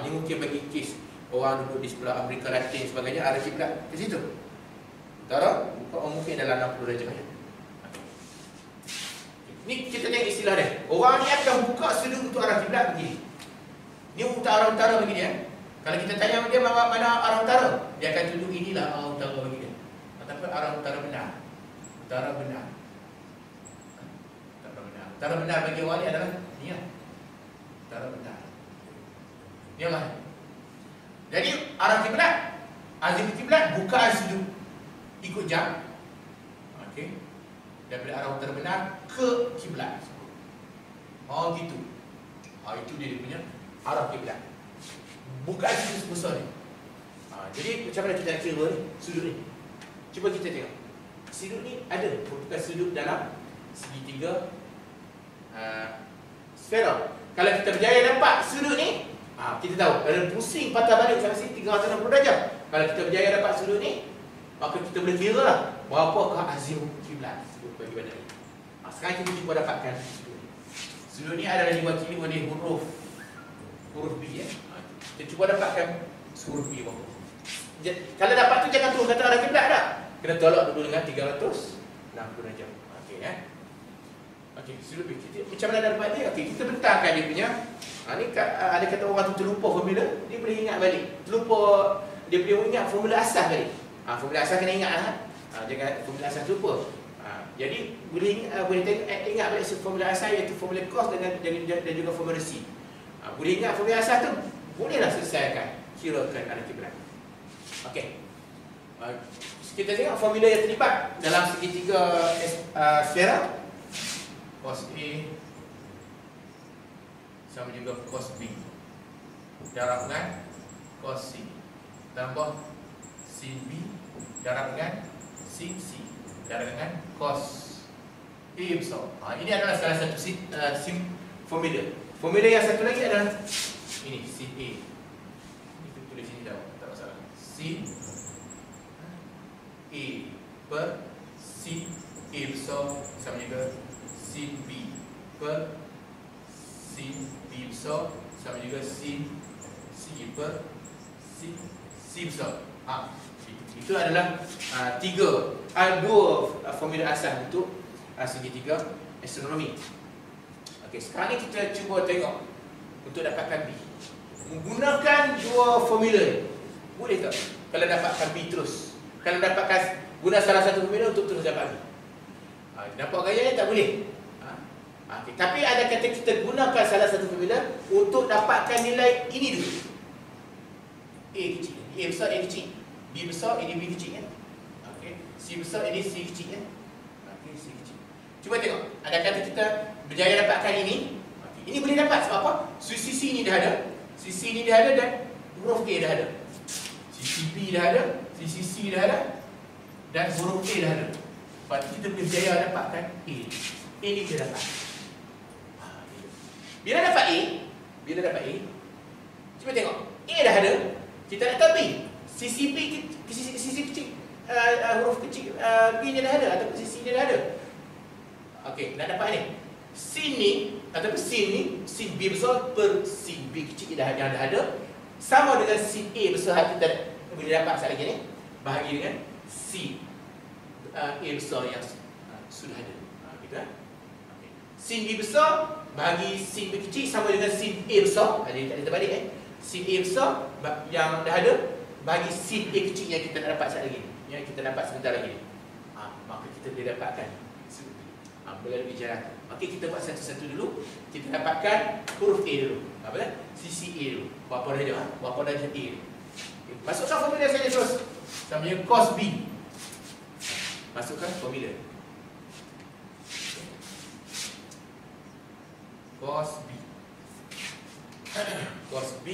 ni mungkin bagi kes orang duduk di sebelah Amerika Latin sebagainya, arah kiblat ke situ. Utara, mungkin dalam 60 darjah. Ni kita tengok istilah dia. Orang ni akan buka sudut untuk arah kiblat begini. Ni untuk arah utara begini ya. Kalau kita tanya dia mana arah utara, dia akan tunjuk inilah arah utara bagi dia. Ataupun arah utara benar. Utara benar. Utara benar bagi orang ni adalah ni lah. Utara benar. Ni lah. Jadi arah kiblat, azimut kiblat buka sudut ikut jam. Okey. Daripada arah utara benar ke kiblat. Gitu. Itu dia punya arah kiblat. Bukan sudut sebesar ni. Jadi macam mana kita nak kira ni? Sudut ni. Cuba kita tengok. Sudut ni ada. Bukan sudut dalam segitiga sfera. Kalau kita berjaya dapat sudut ni, kita tahu. Kalau pusing patah balik sampai sini 360 darjah. Kalau kita berjaya dapat sudut ni, maka kita boleh kira lah berapakah azimut kiblat bagi bandar ni. Sekarang kita cuba dapatkan sudut ni. Sudut ni adalah diwakili oleh huruf B ya. Kita cuba dapatkan huruf B berapa. Kalau dapat tu jangan turun kata arah kiblat dah. Kena tolak dulu dengan 360 darjah. Okey ya. Okey, sudut B. Macam mana dapat dia? Okey, kita bentangkan dia punya. Ni ada kata orang tu terlupa formula, dia boleh ingat balik. Dia boleh ingat formula asas balik. Formula asas kena ingat lah. Jangan formula asas lupa. Jadi boleh ingat balik formula asas iaitu formula cos dan juga formula C. Boleh ingat formula asas tu, bolehlah selesaikan kirakan arah kiblat. Okey. Kita tengok formula yang terlibat dalam segitiga sfera. Cos A sama juga cos B. Darab dengan cos C tambah sin B darab dengan sin C darab dengan cos A besar. Ini adalah salah satu formula. Formula yang satu lagi adalah ini sin A. Itu tulis sini dah, tak masalah. Sin A per sin A besar sama juga sin B per sin B besar sama juga sin C per sin C besar. Itu adalah dua formula asas untuk segitiga astronomi. Okey, sekarang ni kita cuba tengok untuk dapatkan B. Menggunakan dua formula ni, boleh tak? Kalau dapatkan B terus. Kalau dapatkan guna salah satu formula untuk terus dapat B. Nampak gayanya tak boleh. Okay. Tapi ada kata kita gunakan salah satu formula untuk dapatkan nilai ini dulu. A kecil, A besar, A kecil. B besar, ini B kecil kan? Okay. C besar, ini C kecil kan? Okay, C kecil. Cuba tengok, ada kata kita berjaya dapatkan ini. Okay. Ini boleh dapat sebab apa? Sisi ni dah ada, sisi ni dah ada dan huruf A dah ada. Sisi B dah ada, sisi C dah ada dan huruf A dah ada. Sebab kita boleh berjaya dapatkan A. A ni kita dapat. Bila dapat A, cuba tengok. A dah ada, kita nak tahu B. Sisi B, sisi kecil, huruf kecil B ni dah ada ataupun sisi ni dah ada. Okey, nak dapat ni. sin ni ataupun sin ni, sin B besar per sin B kecil yang dah ada, sama dengan sin A besar kita boleh dapat sekali lagi ni, bahagi dengan sin A besar yang sudah ada. Gitu kan? Okay. Sin B besar bahagi sin B kecil sama dengan sin A besar. Jadi tak ada terbalik sin A besar yang dah ada bahagi sin A kecil yang kita nak dapat sekali lagi, yang kita dapat sebentar lagi. Maka kita boleh dapatkan boleh bicara. Okey, kita buat satu-satu dulu. Kita dapatkan huruf A dulu. Apa dah? Sisi A dulu. Berapa darjah? Berapa darjah A? Okay. Masukkan formula saja terus. Sama dengan cos B. Masukkan formula. Cos B. Cos B.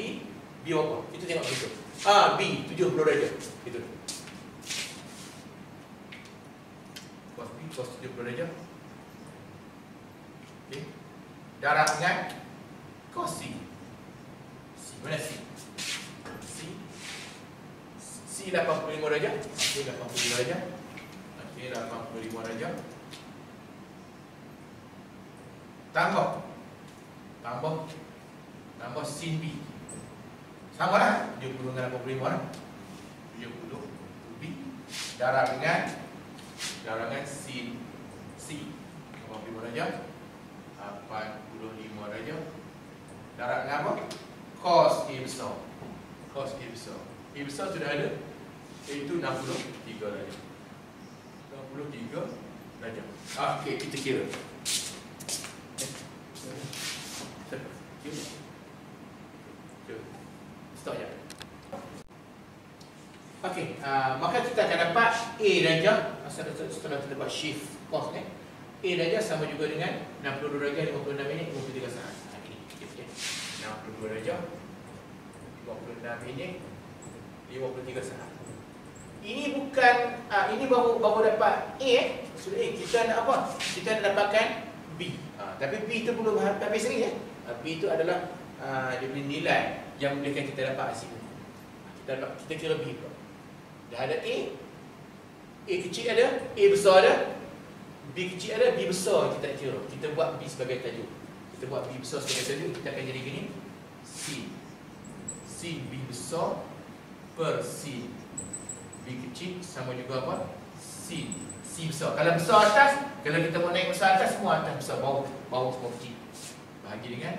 B berapa? Kita tengok begitu. B 70 darjah. Gitu. Cos B cos 70 darjah. Okay. Darab dengan cos C. Mana C? C 85 darjah. Okey, 85 darjah. Okey, 85 darjah. Tambah sin B. Sama lah, 70 dengan 85 lah. 70 B darab dengan sin C 85 darjah. 85 darjah darab dengan apa? Cos A besar. Cos A besar. A besar sudah ada, iaitu 63 darjah. 63 darjah. Okey, kita kira. Stop je. Okey, maka kita akan dapat A darjah setelah kita buat shift cos ni. A darjah sama juga dengan 62 darjah 56 minit 53 saat. Ini sikit-sikit. 62 darjah 56 minit 53 saat. Ini bukan ini baru dapat A Maksud kita nak apa? Kita nak dapatkan B. Tapi B itu belum habis lagi ya. B itu adalah dia punya nilai yang bolehkan kita dapat hasil. Kita kira B pula. Dah ada A kecil ada, A besar ada, B kecil ada, B besar kita tak kira. Kita buat B sebagai tajuk. Kita buat B besar sebagai tajuk, kita akan jadi gini. C B besar per C B kecil sama juga apa? C besar. Kalau besar atas, kalau kita mau naik besar atas, semua atas besar, bawah semua kecil. Bahagi dengan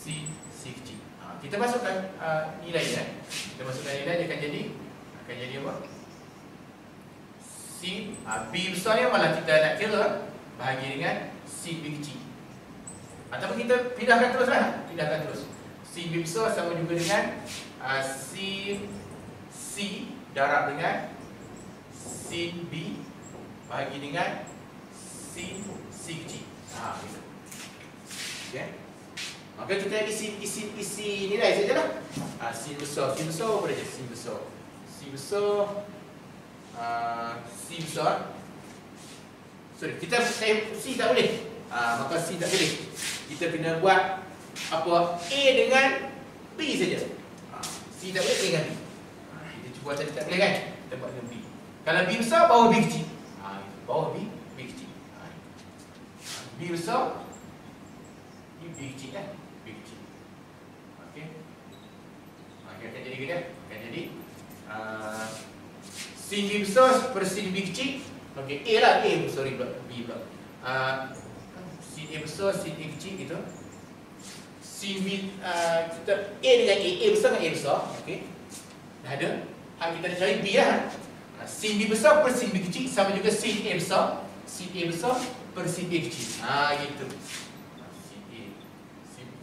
C kecil. Kita masukkan nilai ya. Kita masukkan nilai, dia akan jadi apa? B besar yang malah kita nak kira, bahagi dengan C B kecil. Ataupun kita pindahkan terus lah. C B besar sama juga dengan C darab dengan C B bahagi dengan C kecil. Gitu. Okay. Maka kita isi nilai sajalah. C besar apa dia? C besar. Sorry, kita C tak boleh. Maka C tak boleh. Kita kena buat apa? A dengan B saja. C tak boleh, A dengan B. Kita cuba tadi tak boleh kan? Kita buat dengan B. Kalau B besar, bawah B kecil. Bawah B kecil. B besar, B kecil kan? B kecil. Okey. Akan jadi gini. Akan jadi sin B besar per sin B kecil. Okey, A lah, sorry pula, B pula. Sin A besar, sin A kecil gitu. Sin B kita A dengan A besar dengan A besar. Okey. Dah ada. Kita nak cari B lah. Sin B besar per sin B kecil sama juga sin A besar. Sin A besar per sin A kecil. Gitu. Sin A.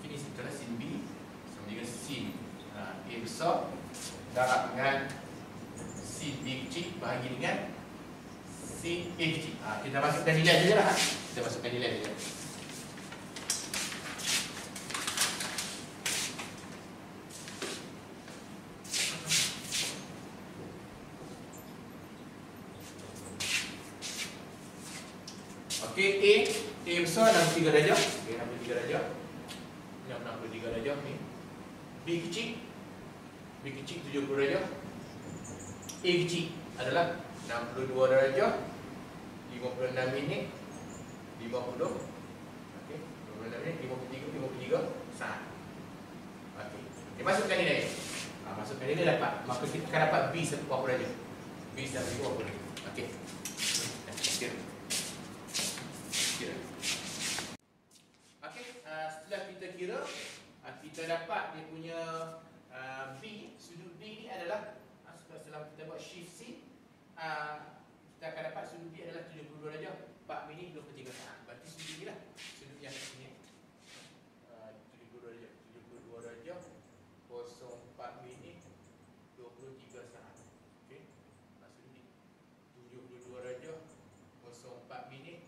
Ini setelah sin B sama juga sin A besar darab dengan sin B kecil bahagi dengan sin A kecil. Kita masukkan nilai saja lah. Kita masukkan nilai saja. Okey, A besar 63 darjah. Okey, 63 darjah. 63 darjah ni. B kecil 70 darjah. A kecil adalah 62 darjah 56 minit 53 minit, 53 saat. Okey. Okay, masukkan ini lagi. Masukkan ini dapat. Maka kita akan dapat B berapa darjah. B berapa darjah. Okey. Kira. Okey, setelah kita kira, kita dapat dia punya B, sudut B ni adalah setelah kita buat shift C, kita akan dapat sudut B adalah 72 darjah 4 minit 23 saat. Berarti sudut ni lah, sudut yang kat sini 72 darjah 04 minit 23 saat. Okey, sudut ni 72 darjah 04 minit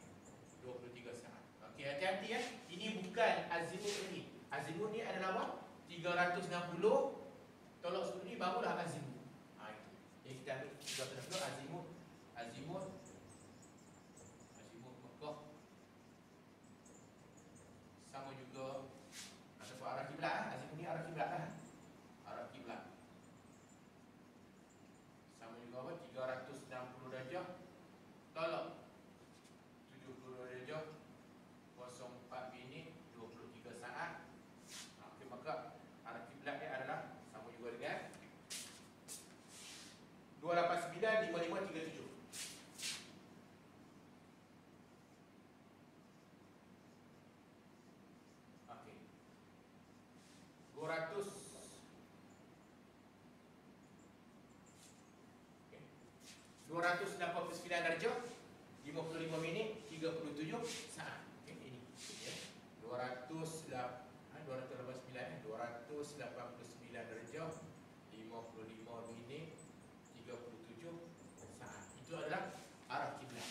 23 saat. Okey, hati-hati ya. Ini bukan azimut ini. Azimut ni adalah apa? 360 tolak sudut ni barulah azimut. Itu. Jadi kita ambil 360 azimut Mekah sama juga ataupun arah kiblat. Azimut ni arah kiblat lah. Arah kiblat. Sama juga apa? 360 darjah tolak 72 darjah 04 minit 23 saat. Okey, maka arah kiblat dia adalah sama juga dengan 289 5537. Okey. 200 289 darjah 55 minit 37 saat. Okey, ini ya. 289 darjah 55 minit 37 saat. Itu adalah arah kiblat.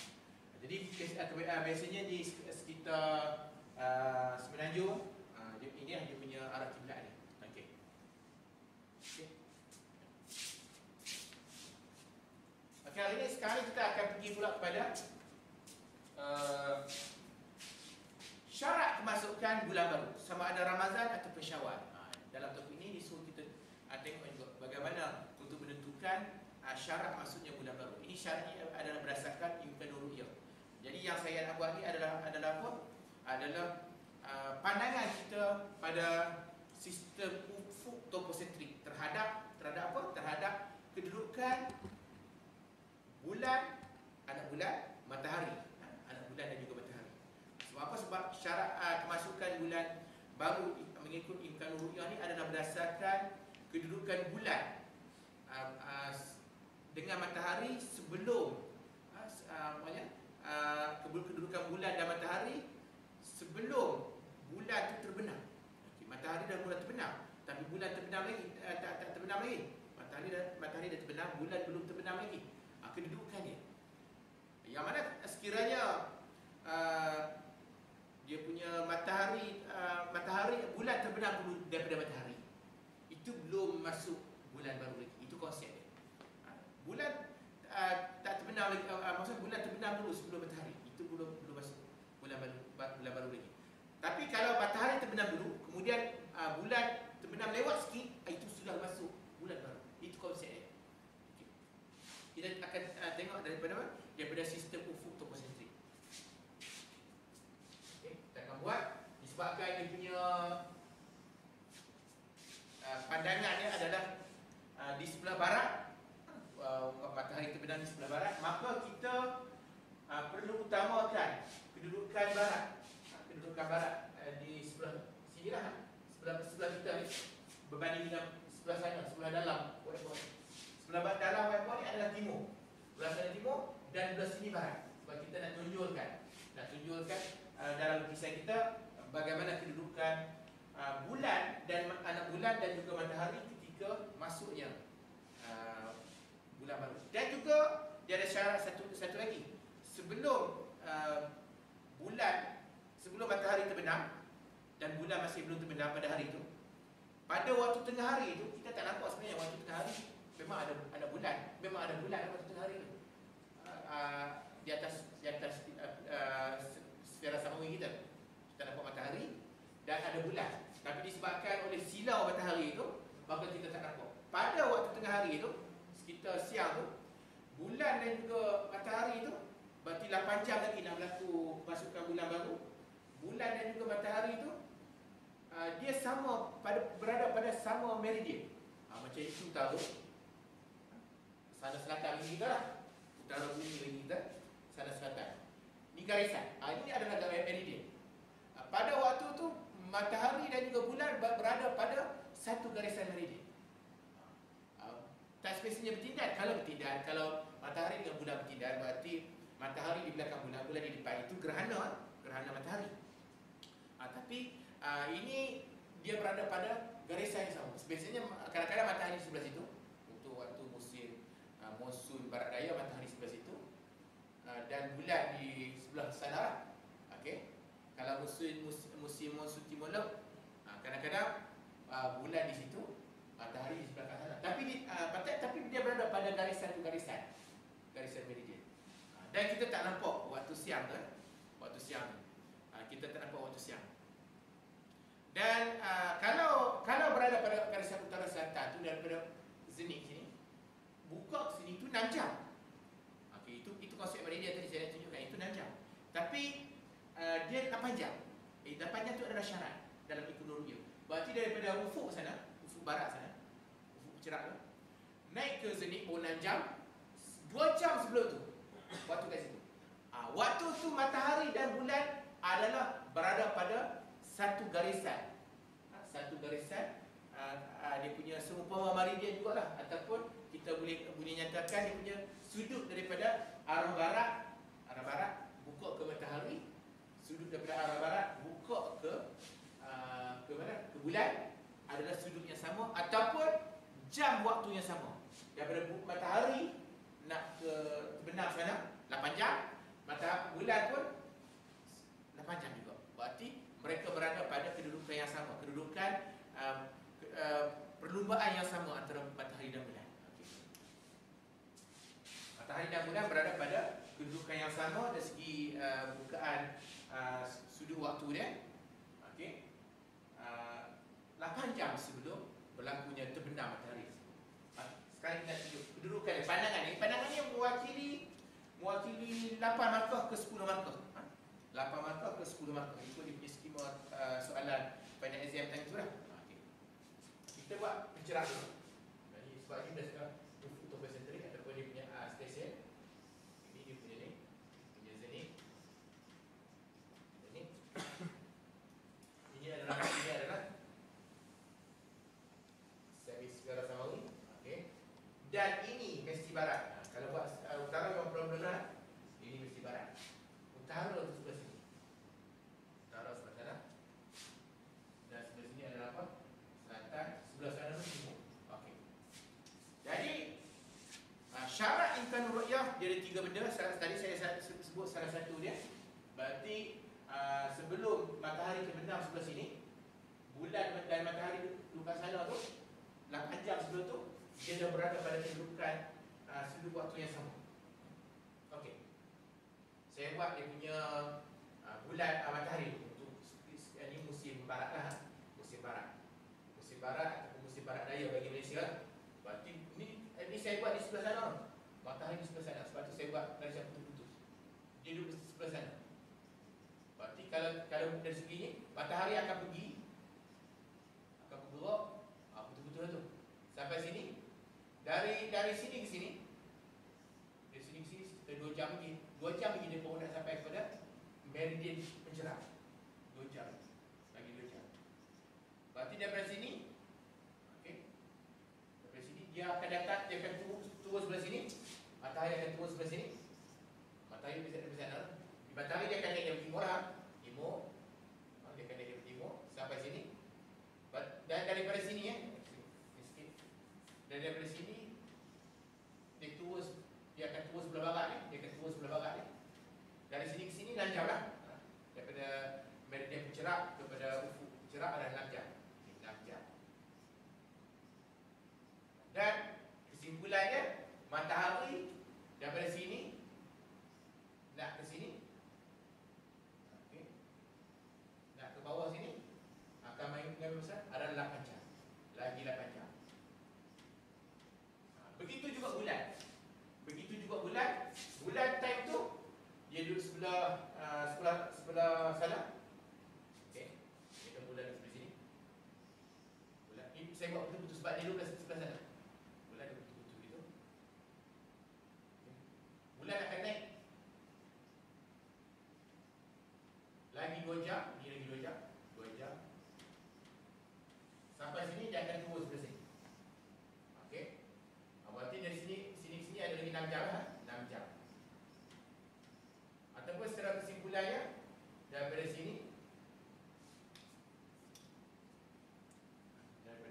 Jadi biasanya di sekitar Semenanjung, ini dia punya arah kiblat ni. Okey. Okey. Okey, hari ini sekarang kita akan pergi pula kepada syarat kemasukan bulan baru, sama ada Ramadan atau Syawal. Dalam topik ini disuruh kita tengok juga bagaimana untuk menentukan syarat masuknya bulan baru. Ini syarat adalah berdasarkan imkanul ru'yah. Jadi yang saya nak buat ni adalah apa? Adalah pandangan kita pada sistem ufuk topocentrik terhadap apa? Terhadap kedudukan bulan, anak bulan, matahari, anak bulan dan juga matahari. Sebab apa? Sebab syarat kemasukan bulan baru mengikut imkanul ru'yah ni adalah berdasarkan kedudukan bulan dengan matahari sebelum kedudukan bulan dan matahari sebelum bulan itu terbenam. Okay, matahari dan bulan terbenam, tapi bulan terbenam lagi, tak terbenam lagi. Matahari dah terbenam, bulan belum terbenam lagi. Kedudukannya. Yang mana sekiranya dia punya matahari bulan terbenam dulu daripada matahari, itu belum masuk bulan baru lagi. Itu konsep dia. Bulan tak terbenam lagi, maksudnya bulan terbenam dulu sebelum matahari, itu belum masuk bulan baru lagi. Tapi kalau matahari terbenam dulu, kemudian bulan terbenam lewat sikit, itu sudah masuk bulan baru. Itu konsep dia. Okay. Kita akan tengok daripada sistem ufuk topocentrik. Okay, kita akan buat disebabkan dia punya pandangan dia adalah di sebelah barat, matahari terbenam di sebelah barat, maka kita perlu utamakan kedudukan barat. Kedudukan barat di sebelah sini lah, sebelah kita ni berbanding dengan sebelah sana, sebelah dalam whiteboard. Sebelah dalam whiteboard ni adalah timur, sebelah sana timur dan sebelah sini barat. Sebab kita nak tunjulkan dalam lukisan kita bagaimana kedudukan bulan dan anak bulan dan juga matahari ketika masuknya bulan baru. Dan juga dia ada syarat satu lagi. Sebelum matahari terbenam dan bulan masih belum terbenam pada hari itu, pada waktu tengah hari itu kita tak nampak sebenarnya waktu tengah hari memang ada bulan, waktu tengah hari itu. Di atas sfera samawi kita nampak matahari dan ada bulan. Tapi disebabkan oleh silau matahari itu, maka kita tak nampak. Pada waktu tengah hari itu, sekitar siang tu, bulan dan juga matahari itu berarti 8 jam lagi nak berlaku pasukan bulan baru. bulan dan juga matahari itu dia sama berada pada sama meridian. Macam itu tahu. Sana selatan bagi kita lah. Utara bumi bagi kita, sana selatan. Ini garisan. Ini adalah meridian. Pada waktu itu matahari dan juga bulan berada pada satu garisan meridian. Tak spesiesnya bertindar. Kalau matahari dengan bulan bertindar, berarti matahari di belakang bulan, bulan di depan. Itu gerhana matahari. Tapi ini dia berada pada garisan yang sama. Biasanya kadang-kadang matahari di sebelah situ untuk waktu musim monsun barat daya, matahari sebelah situ, dan bulan di sebelah sana. Okey. Kalau musim monsun timur laut, kadang-kadang bulan di situ, matahari di sebelah sana. Tapi dia berada pada garisan meridian. Dan kita tak nampak waktu siang kan? Kita tak nampak waktu siang. Dan kalau berada pada garisan utara selatan tu, daripada zenit sini buka ke sini tu 6 jam. Okey, itu konsep meridian tadi saya tunjukkan, itu 6 jam. Tapi dia 8 jam. 8 jam tu adalah syarat dalam ekonomi. Berarti daripada ufuk sana, ufuk barat sana, ufuk cerah tu, naik ke zenit baru 6 jam. 2 jam sebelum tu waktu kat situ. Waktu tu matahari dan bulan adalah berada pada satu garisan. Dia punya seumpama meridian jugalah, ataupun kita boleh nyatakan dia punya sudut daripada arah barat buka ke matahari, sudut daripada arah barat buka ke mana? Ke bulan adalah sudut yang sama, ataupun jam waktu yang sama. Daripada matahari nak ke terbenam sana 8 jam, bulan pun 8 jam juga. Berarti mereka berada pada kedudukan yang sama, perlumbaan yang sama antara matahari dan bulan. Okay. Matahari dan bulan berada pada kedudukan yang sama dari segi bukaan sudut waktu dia. Okey. 8 jam sebelum berlakunya terbenam matahari. Sekarang kita tunjuk kedudukan dia, pandangannya mewakili 8 markah ke 10 markah. 8 markah ke 10 markah. Itu dia punya skema soalan pada exam time tu lah. Kita buat pencerah dulu. Jadi sebab ni dah sekarang photocentric ataupun dia punya station. Ini dia punya ni, punya zenit. Ini adalah servis segala samawi. Okey. Dan ini mesti barat. Kalau buat utara memang benar-benar ini mesti barat. Utara itu sebelah sini. Utara sebelah sana. Dan sebelah sini adalah apa? Selatan. Sebelah sana itu timur. Okey. Jadi syarat imkan ru'yah dia ada 3 benda. Tadi saya sebut salah satu dia. Berarti sebelum matahari terbenam sebelah sini, bulan dan matahari dekat sana tu 8 jam sebelum tu dia dah berada pada kedudukan sudut waktu yang sama. Okey. Saya buat dia punya bulan matahari untuk ini musim barat lah. Musim barat ataupun musim barat daya bagi Malaysia. Berarti ini saya buat di sebelah sana. Matahari di sebelah sana. Sebab tu saya buat garisan putus-putus. Dia duduk di sebelah sana. Berarti kalau dari segi ni matahari akan bergerak betul-betul tu sampai sini. Dari sini ke sini, dari sini ke sini sekitar 2 jam lagi. 2 jam lagi dia baru nak sampai kepada meridian pencerah. 2 jam lagi 2 jam. Berarti daripada sini, okey, daripada sini dia akan datang, dia akan turun sebelah sini. Matahari akan turun sebelah sini. Matahari bisa dari sana. Di matahari dia akan naik dari timur dia akan naik dari timur sampai sini. Dan daripada sini daripada sini dia akan turun sebelah barat ni. Dari sini ke sini 6 jam lah. Daripada meridian pencerah kepada ufuk pencerah adalah 6 jam. 6 jam. Dan kesimpulannya, matahari daripada sini nak ke sini, okey, nak ke bawah sini akan main dengan besar adalah 8 jam. Lagi 8 jam. Begitu juga bulan. Bulan time tu dia duduk sebelah sana. sebab dia duduk sebelah sana. Bulan dia betul-betul gitu. Bulan akan naik lagi 2 jam, ni lagi 2 jam, 2 jam. Sampai sini dia akan turun sebelah sini. Okey. Berarti dari sini ada lagi 6 jam lah, 6 jam. Ataupun secara kesimpulannya daripada sini daripada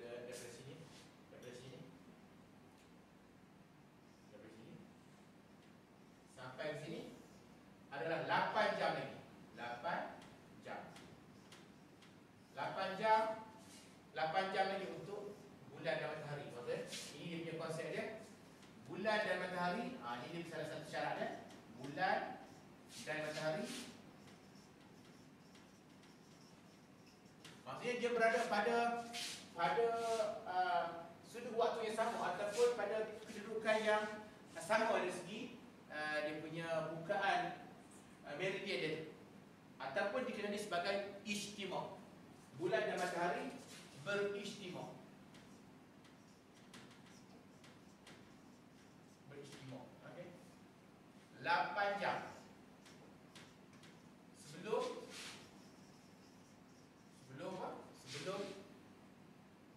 sini sampai ke sini adalah 8 jam lagi. 8 jam lagi untuk bulan dan matahari. Maksudnya ini dia punya konsep dia. Bulan dan matahari, ini dia salah satu syarat dia. Bulan dan matahari, maksudnya dia berada pada sudut waktu yang sama ataupun pada kedudukan yang sama dari segi dia punya bukaan meridian dia tu, ataupun dikenali sebagai ijtima'. Bulan dan matahari berijtima'. Okey. 8 jam sebelum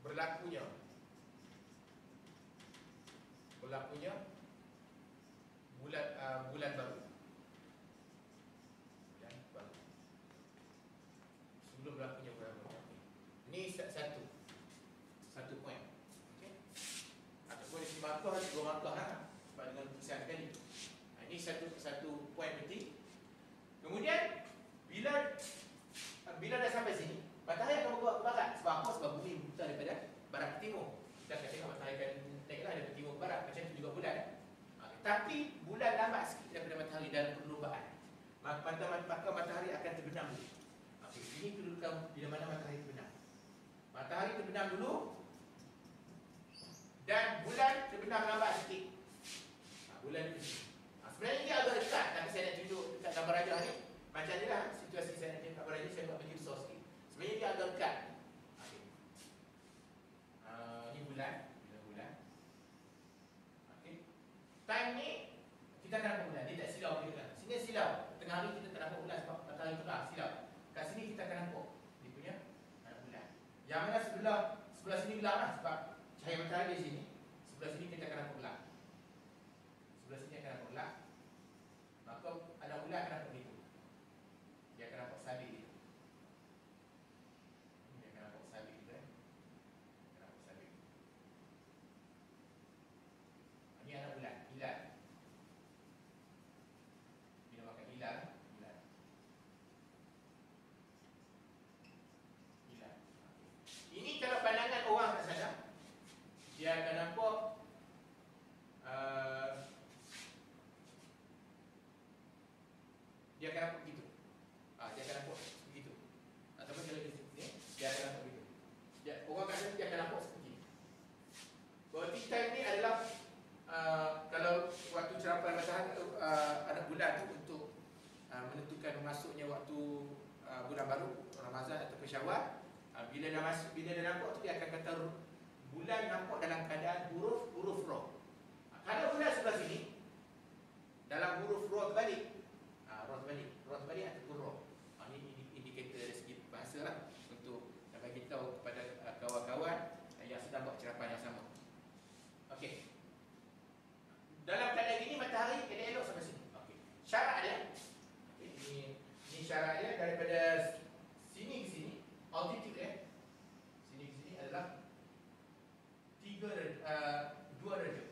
berlakunya bulan baru. Sebelum berlakunya bulan baru. Ini satu poin. Okey. Ataupun di markah ada 2 markah sebab dengan tulisan tadi. Ini satu poin penting. Kemudian bila dah sampai sini, matahari akan bergerak ke barat. Sebab apa? Sebab bumi berputar daripada barat ke timur. Kita akan tengok matahari akan naiklah daripada timur ke barat. Macam tu juga bulan. Tapi bulan lambat sikit daripada matahari dalam perlombaan. Maka matahari akan terbenam dulu. Ini kedudukan bila mana matahari terbenam. Matahari terbenam dulu dan bulan terbenam lambat sikit. Bulan itu. Sebenarnya dia agak dekat. Tapi saya nak tunjuk dekat gambar rajah ni. Macam ni lah situasi saya nak tunjuk gambar rajah. Saya buat bagi besar sikit. Sebenarnya dia agak dekat. Ini bulan. Okay. Time ni kita akan nampak bulan. Dia tak silau kita kan. Sini silau. Tengah hari kita tak nampak bulan sebab matahari tengah silau. Kat sini kita akan nampak dia punya bulan. Yang mana sebelah sini gelap lah sebab cahaya matahari di sini. Sebelah sini kita akan nampak gelap. Sebelah sini akan nampak gelap. Maka ada bulan akan nampak begitu. Dia akan nampak sabit dia. Dia akan nampak sabit dia. Akan nampak sabit. Ini anak bulan, hilal. Dinamakan hilal. Ini kalau pandangan orang kat sana, dia akan nampak dia akan nampak begitu. Dia akan nampak begitu. Ataupun kalau ni, dia akan nampak begitu. Orang kat sana dia akan nampak seperti ini. Berarti time ni adalah kalau waktu cerapan matahari anak bulan tu untuk menentukan masuknya waktu bulan baru Ramadan atau Syawal. Bila dah nampak tu dia akan kata bulan nampak dalam keadaan huruf roh. Kalau bulan sebelah sini dalam huruf roh terbalik. Roh terbalik ataupun roh. Ini indikator dari segi bahasa lah untuk bagi tahu kepada kawan-kawan yang sedang buat cerapan yang sama. Okey. Dalam keadaan ini matahari kena elok sampai sini. Okey. Syarat dia. Okay. Ini syarat dia daripada sini ke sini. Altitude sini ke sini adalah 2 darjah.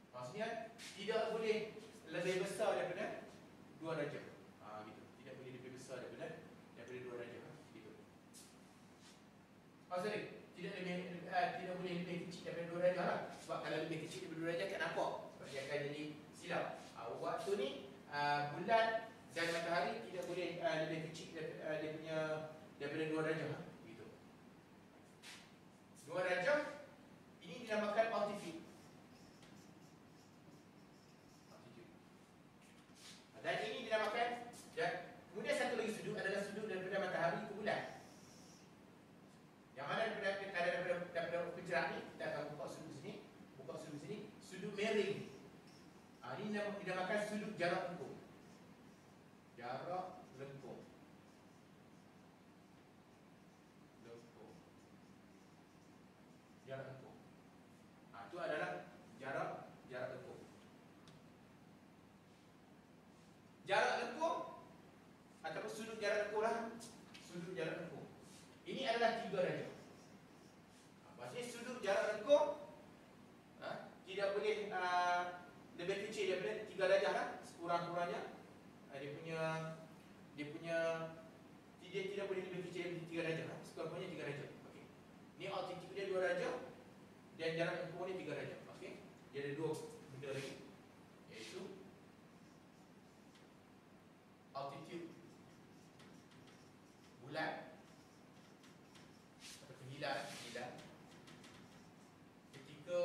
Maksudnya tidak boleh lebih besar daripada 2 darjah. Gitu. Tidak boleh lebih besar daripada 2 darjah. Gitu. Maksudnya tidak boleh lebih kecil daripada 2 darjah lah. Sebab kalau lebih kecil daripada 2 darjah kan nampak. Sebab dia akan jadi silau. Waktu ni bulan dan matahari tidak boleh lebih kecil daripada 2 darjah. Begitu. 2 darjah ini dinamakan altitude. Dan ini dinamakan, dan kemudian satu lagi sudut adalah sudut daripada matahari ke bulan. Yang mana daripada pencerahan jarak lengkung. Itu adalah jarak lengkung. Jarak lengkung ataupun sudut jarak lengkung lah. Sudut jarak lengkung. Ini adalah 3 darjah. Maksudnya sudut jarak lengkung tidak boleh lebih kecil daripada 3 darjah lah, sekurang-kurangnya. Dia tidak boleh lebih kecil daripada 3 darjah lah, sekurang-kurangnya 3 darjah. Okey. Ni altitude dia 2 darjah dan jarak lengkung dia 3 darjah. Okey. Dia ada 2 benda lagi, iaitu altitude bulan atau hilal ketika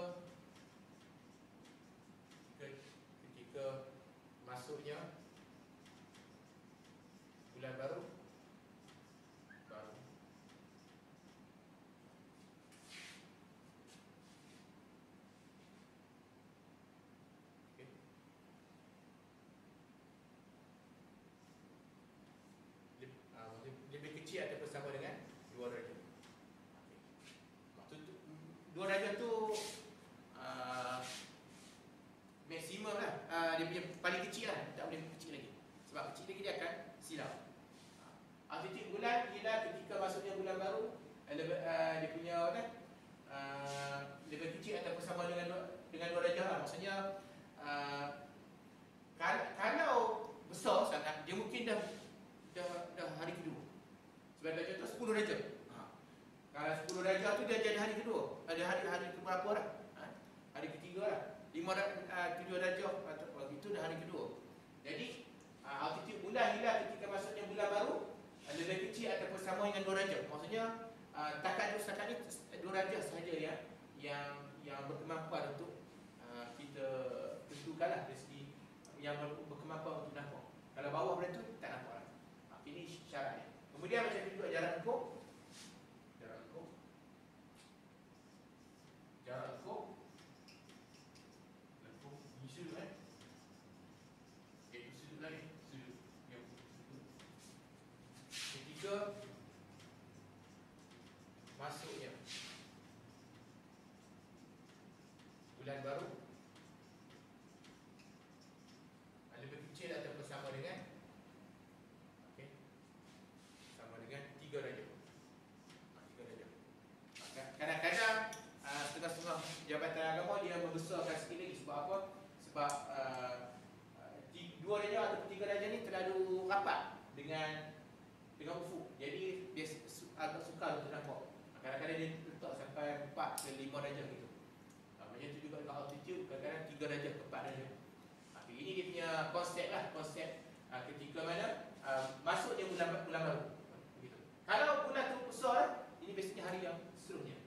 masuknya bulan baru. Okay. Lebih kecil atau bersama dengan 2 darjah. Okay. 2 darjah tu maksimum lah, dia punya paling kecil lah, tak boleh kecil lagi. Sebab kecil lagi dia akan silap. Altitude bulan ialah ketika masuknya bulan baru, dia punya lebih kecil atau bersama dengan 2 darjah lah. Maksudnya kalau besar sangat, dia mungkin dah hari kedua. Sebagai contoh 10 darjah. Kalau 10 darjah tu dia jadi hari kedua. Ada hari keberapa dah? Hari ketiga lah. 7 darjah atau itu dah hari kedua. Jadi altitude bulan hilal ketika masuknya bulan baru lebih kecil ataupun sama dengan 2 darjah. Maksudnya setakat ni 2 darjah sahaja yang berkemampuan untuk kita tentukanlah dari segi yang berkemampuan untuk nampak. Kalau bawah benda tu tak nampak lah. Ini syaratnya. Kemudian macam tu juga jarak lengkung. Ini sudut kan? Itu sudut lah ni. Sudut. Ketika masuknya bulan baru lebih kecil atau bersama dengan sama dengan 3 darjah. 3 darjah. Kadang-kadang setengah-setengah Jabatan Agama dia membesarkan sikit lagi. Sebab apa? Sebab 2 darjah atau 3 darjah ni terlalu rapat dengan ufuk. Jadi dia agak sukar untuk nampak. Kadang-kadang dia letak sampai 4 ke 5 darjah gitu. Macam tu juga dengan altitude, kadang-kadang 3 darjah ke 4 darjah. Ini dia punya konsep lah. Konsep ketika mana masuknya bulan baru. Begitu. Kalau bulan tu besar, ini biasanya hari yang seterusnya.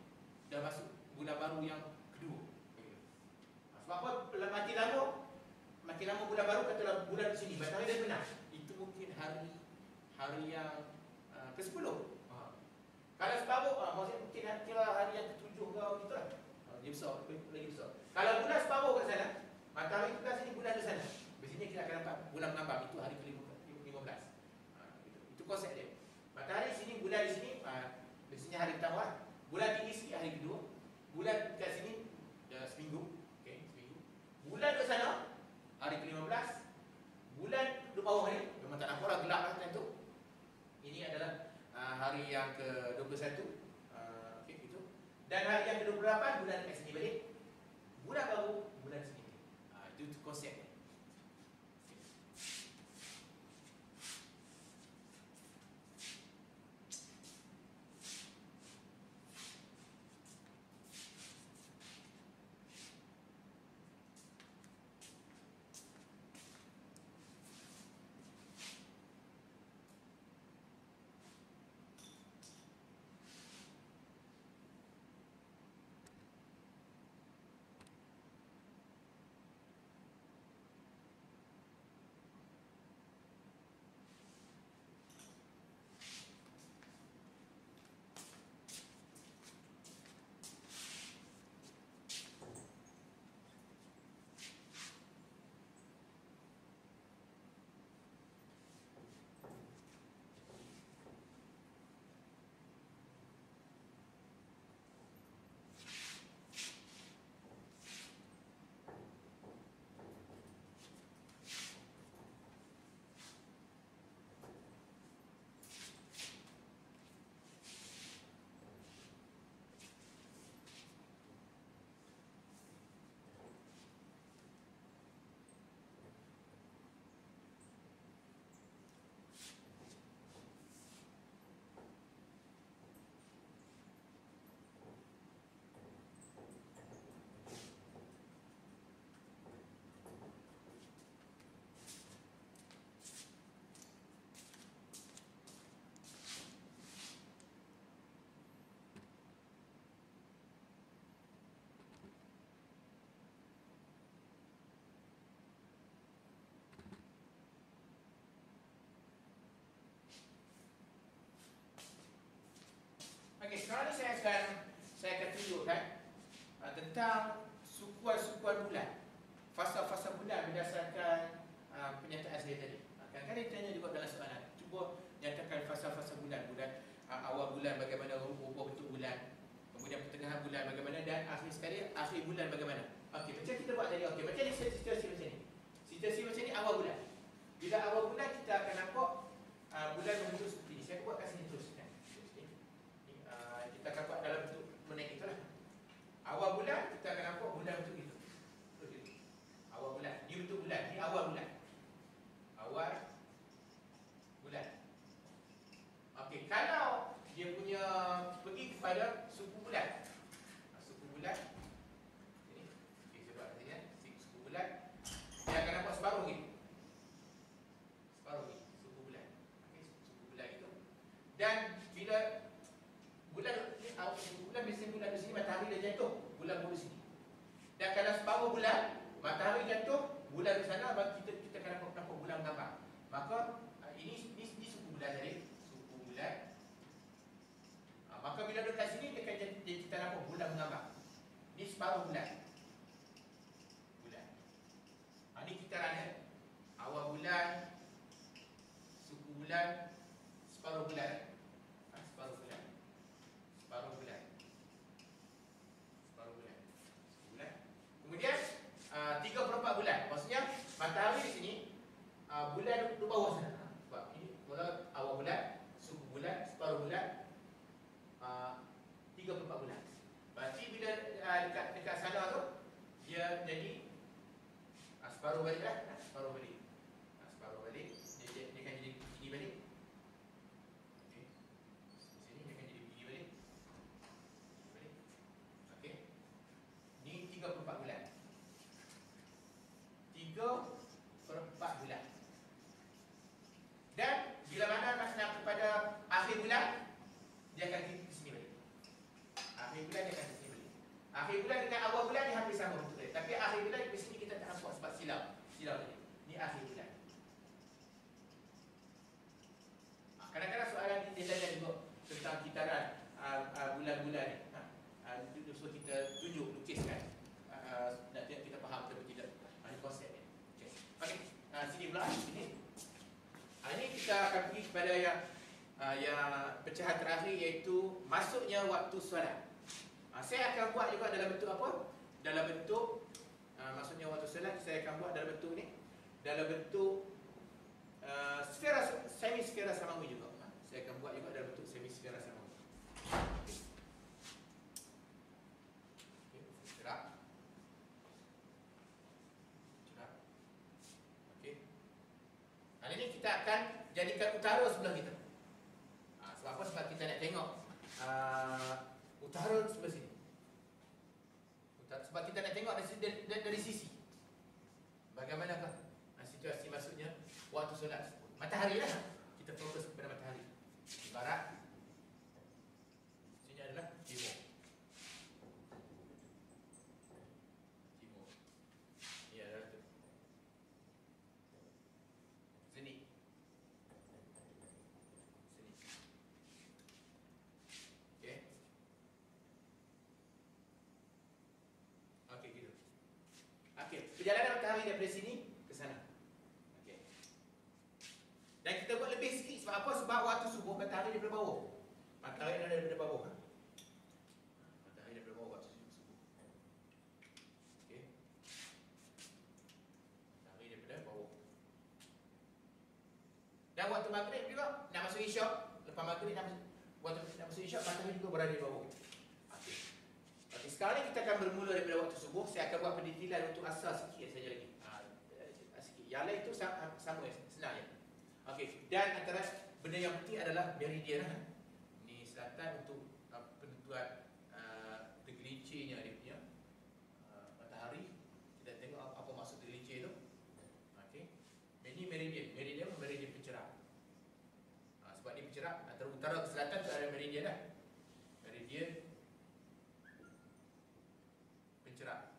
Dah masuk bulan baru yang kedua. Begitu. Sebab apa? Makin lama bulan baru, katalah bulan di sini, matahari dah benar. Itu mungkin hari yang ke-10. Kalau separuh, maksudnya mungkin hari yang ke-7 ke gitu lah. Dia besar, lagi besar. Kalau bulan separuh kat sana, matahari tu kat sini, bulan di sana. Biasanya kita akan nampak bulan mengambang. Itu hari ke-15. Itu konsep dia. Matahari di sini, bulan di sini, biasanya hari pertama. Bulan tinggi sikit hari kedua. Bulan kat sini seminggu. Okey, seminggu. Bulan kat sana hari ke-15. Bulan di bawah ni memang tak nampak lah, gelap lah time tu. Ini adalah hari yang ke-21. Okey, itu. Dan hari yang ke-28 bulan kat sini balik. Bulan baru, bulan sini. Itu konsepnya. bulan bagaimana rupa bentuk bulan, kemudian pertengahan bulan bagaimana, dan akhir sekali akhir bulan bagaimana. Okey, macam kita buat tadi. Okey, macam ni situasi macam ni. Situasi macam ni awal bulan. Bila awal bulan kita akan nampak bulan membentuk seperti ni. Saya buat kat sini terus kan. Kita akan buat dalam bentuk menaik itulah. Awal bulan kita akan nampak bulan bentuk itu. Awal bulan. Ni bentuk bulan. Ni awal bulan. Awal bulan. Okey, kalau dia punya pergi kepada suku bulan. Suku bulan. Ini. Okey, saya buat tadi kan. Suku bulan. Dia akan nampak separuh ni. Separuh ni. Suku bulan. Okey, suku bulan itu. Dan bila bulan ni, suku bulan biasanya bulan di sini matahari dah jatuh. Bulan pun di sini. Dan kalau separuh bulan, matahari jatuh, bulan di sana, kita akan nampak bulan mengambang. Maka ini suku bulan tadi. Suku bulan. Maka bila dekat sini dia akan jadi kita nampak bulan mengambang. Ini separuh bulan. Bulan. Ini kita rana. Awal bulan, suku bulan, separuh bulan. Separuh bulan. Separuh bulan. Separuh bulan. Suku bulan. Kemudian 3/4 bulan. Maksudnya matahari di sini, bulan di bawah sana. Sebab ini mula awal bulan, suku bulan, separuh bulan, 3/4 bulan. Berarti bila dekat sana tu dia jadi separuh balik lah. Separuh balik. Separuh balik. Dia akan jadi tinggi balik. Okey. Sini dia akan jadi tinggi balik. Balik. Okey. Ni 3/4 bulan. 3/4 bulan. Dan bila mana masuk kepada akhir bulan, dia akan ke sini balik. Akhir bulan dia akan ke sini balik. Akhir bulan dengan awal bulan dia hampir sama betul. Tapi akhir bulan di sini kita tak nampak sebab silau. Silau tadi. Ni akhir bulan. Kadang-kadang soalan dia tanya juga tentang kitaran bulan-bulan ni. So kita tunjuk, lukiskan. Nak tengok kita faham atau tidak. Ini konsep ni. Okey. Sini pula. Sini. Ini kita akan pergi kepada yang pecahan terakhir, iaitu masuknya waktu solat. Saya akan buat juga dalam bentuk apa? Dalam bentuk maksudnya waktu solat saya akan buat dalam bentuk ni. Dalam bentuk semi sfera samawi juga. Saya akan buat juga dalam bentuk semi sfera samawi. Okey, sfera. Okey. Hari ini kita akan jadikan utara sebelah kita. Sebab apa? Sebab kita nak tengok utara sebelah sini. Sebab kita nak tengok dari sisi bagaimanakah situasi masuknya waktu solat tersebut. Matahari lah. Kita fokus kepada matahari. Barat. Sini adalah timur. Timur. Ini adalah tu. Sini. Sini. Okey. Okey, gitu. Okey, perjalanan matahari daripada sini ke sana. Okey. Dan kita buat lebih sikit sebab apa? Sebab waktu subuh matahari daripada bawah. Matahari daripada bawah. Matahari daripada bawah waktu subuh. Okey. Matahari daripada bawah. Dan waktu maghrib juga nak masuk isyak, lepas maghrib waktu nak masuk isyak matahari juga berada di bawah. Okey. Okey, sekarang kita akan bermula daripada waktu subuh. Saya akan buat pendetilan untuk asal sikit saja lagi. Sikit. Yang lain itu sama senang ya. Okey, dan antara benda yang penting adalah meridian. Ini selatan untuk penentuan tergelincirnya dia punya matahari. Kita tengok apa maksud tergelincir itu. Okey. Ini meridian pencerap. Sebab dia pencerap antara utara ke selatan tu ada meridian lah. Meridian pencerap.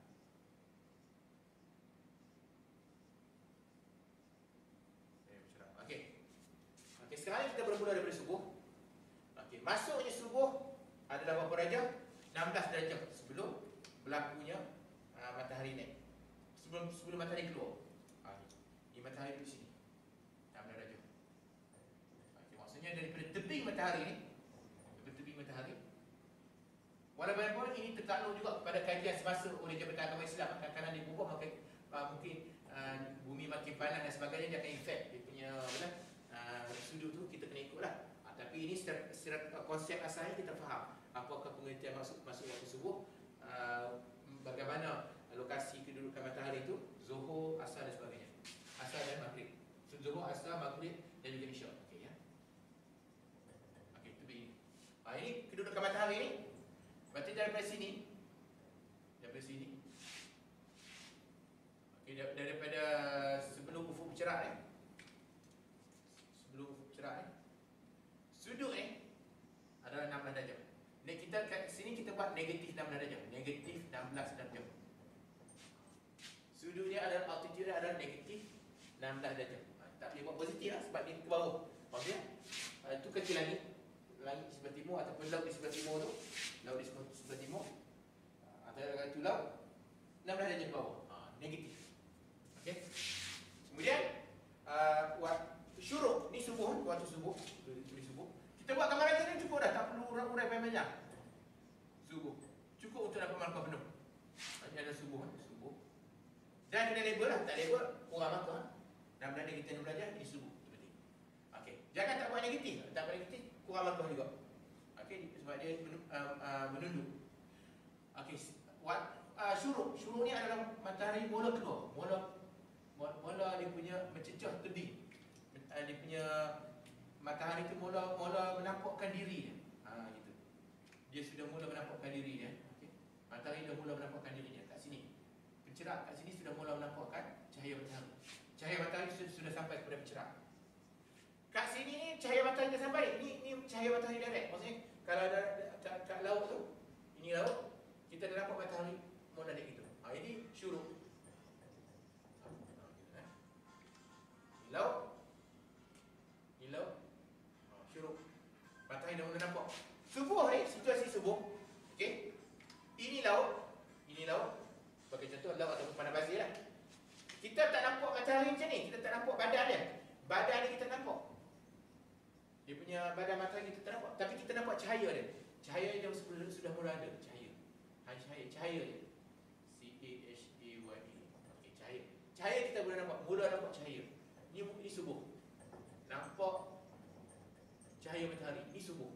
Okey. Okey, sekarang kita bermula daripada subuh. Okey, masuknya subuh adalah berapa darjah? 16 darjah sebelum berlakunya matahari naik. Sebelum matahari keluar. Ini matahari di sini. 16 darjah. Okey, maksudnya daripada tebing matahari ni, daripada Walaupun ini tertakluk juga kepada kajian semasa oleh Jabatan Agama Islam. Kadang-kadang dia berubah mungkin bumi makin panas dan sebagainya, dia akan efek dia punya sudut tu, kita kena ikutlah. Tapi ini secara konsep asalnya kita faham apakah pengertian masuk waktu subuh, bagaimana lokasi kedudukan matahari itu, Zuhur, Asar dan sebagainya. Asar dan Maghrib. Zuhur, Asar, Maghrib dan juga Isya. Okey ya. Okey, itu begini. Ini kedudukan matahari ni. Berarti daripada sini, okey, daripada sebelum ufuk bercerak sudut adalah 16 darjah. Ni kita kat sini kita buat negatif 16 darjah. Negatif 16 darjah. Sudut dia adalah altitude dia adalah negatif 16 darjah. Tak boleh buat positif lah sebab dia ke bawah. Maksudnya itu kaki langit di sebelah timur ataupun laut di sebelah timur tu. Laut di sebelah timur. Antara itu laut 16 darjah ke bawah. Negatif. Okey. Kemudian syuruk ni subuh, waktu subuh. Kita buat gambaran tadi cukup dah, tak perlu urai banyak. Subuh. Cukup untuk dapat markah penuh. Ini ada subuh. Dan kena label lah, tak label kurang markah. 16 negatif 16 darjah ini subuh. Okey. Jangan tak buat negatif. Tak buat negatif kurang markah juga. Okey, sebab dia menunduk. Okey, syuruk ni adalah matahari mula keluar. Mula dia punya mencecah tebing. Dia punya matahari tu mula menampakkan diri dia. Gitu. Dia sudah mula menampakkan diri dia. Okey. Matahari dah mula menampakkan diri dia kat sini. Pencerah kat sini sudah mula menampakkan cahaya matahari. Cahaya matahari sudah sampai kepada pencerah. Kat sini ni cahaya matahari dah sampai. Ni cahaya matahari direct. Maksudnya kalau ada kat laut tu, ini laut, kita dah nampak matahari mula naik gitu. Ini syuruk. Ini laut. Syuruk. Matahari dah mula nampak. Subuh ni, situasi subuh. Okey. Ini laut. Bagi contoh laut ataupun padang pasir lah. Kita tak nampak matahari macam ni. Kita tak nampak badan dia. Badan dia kita nampak. Dia punya badan matahari kita tak nampak. Tapi kita nampak cahaya dia. Cahaya dia sudah mula ada. Cahaya dia. C-A-H-A-Y-A. Okey, cahaya. Cahaya kita boleh nampak. Mula nampak cahaya. Ini subuh. Nampak cahaya matahari. Ini subuh.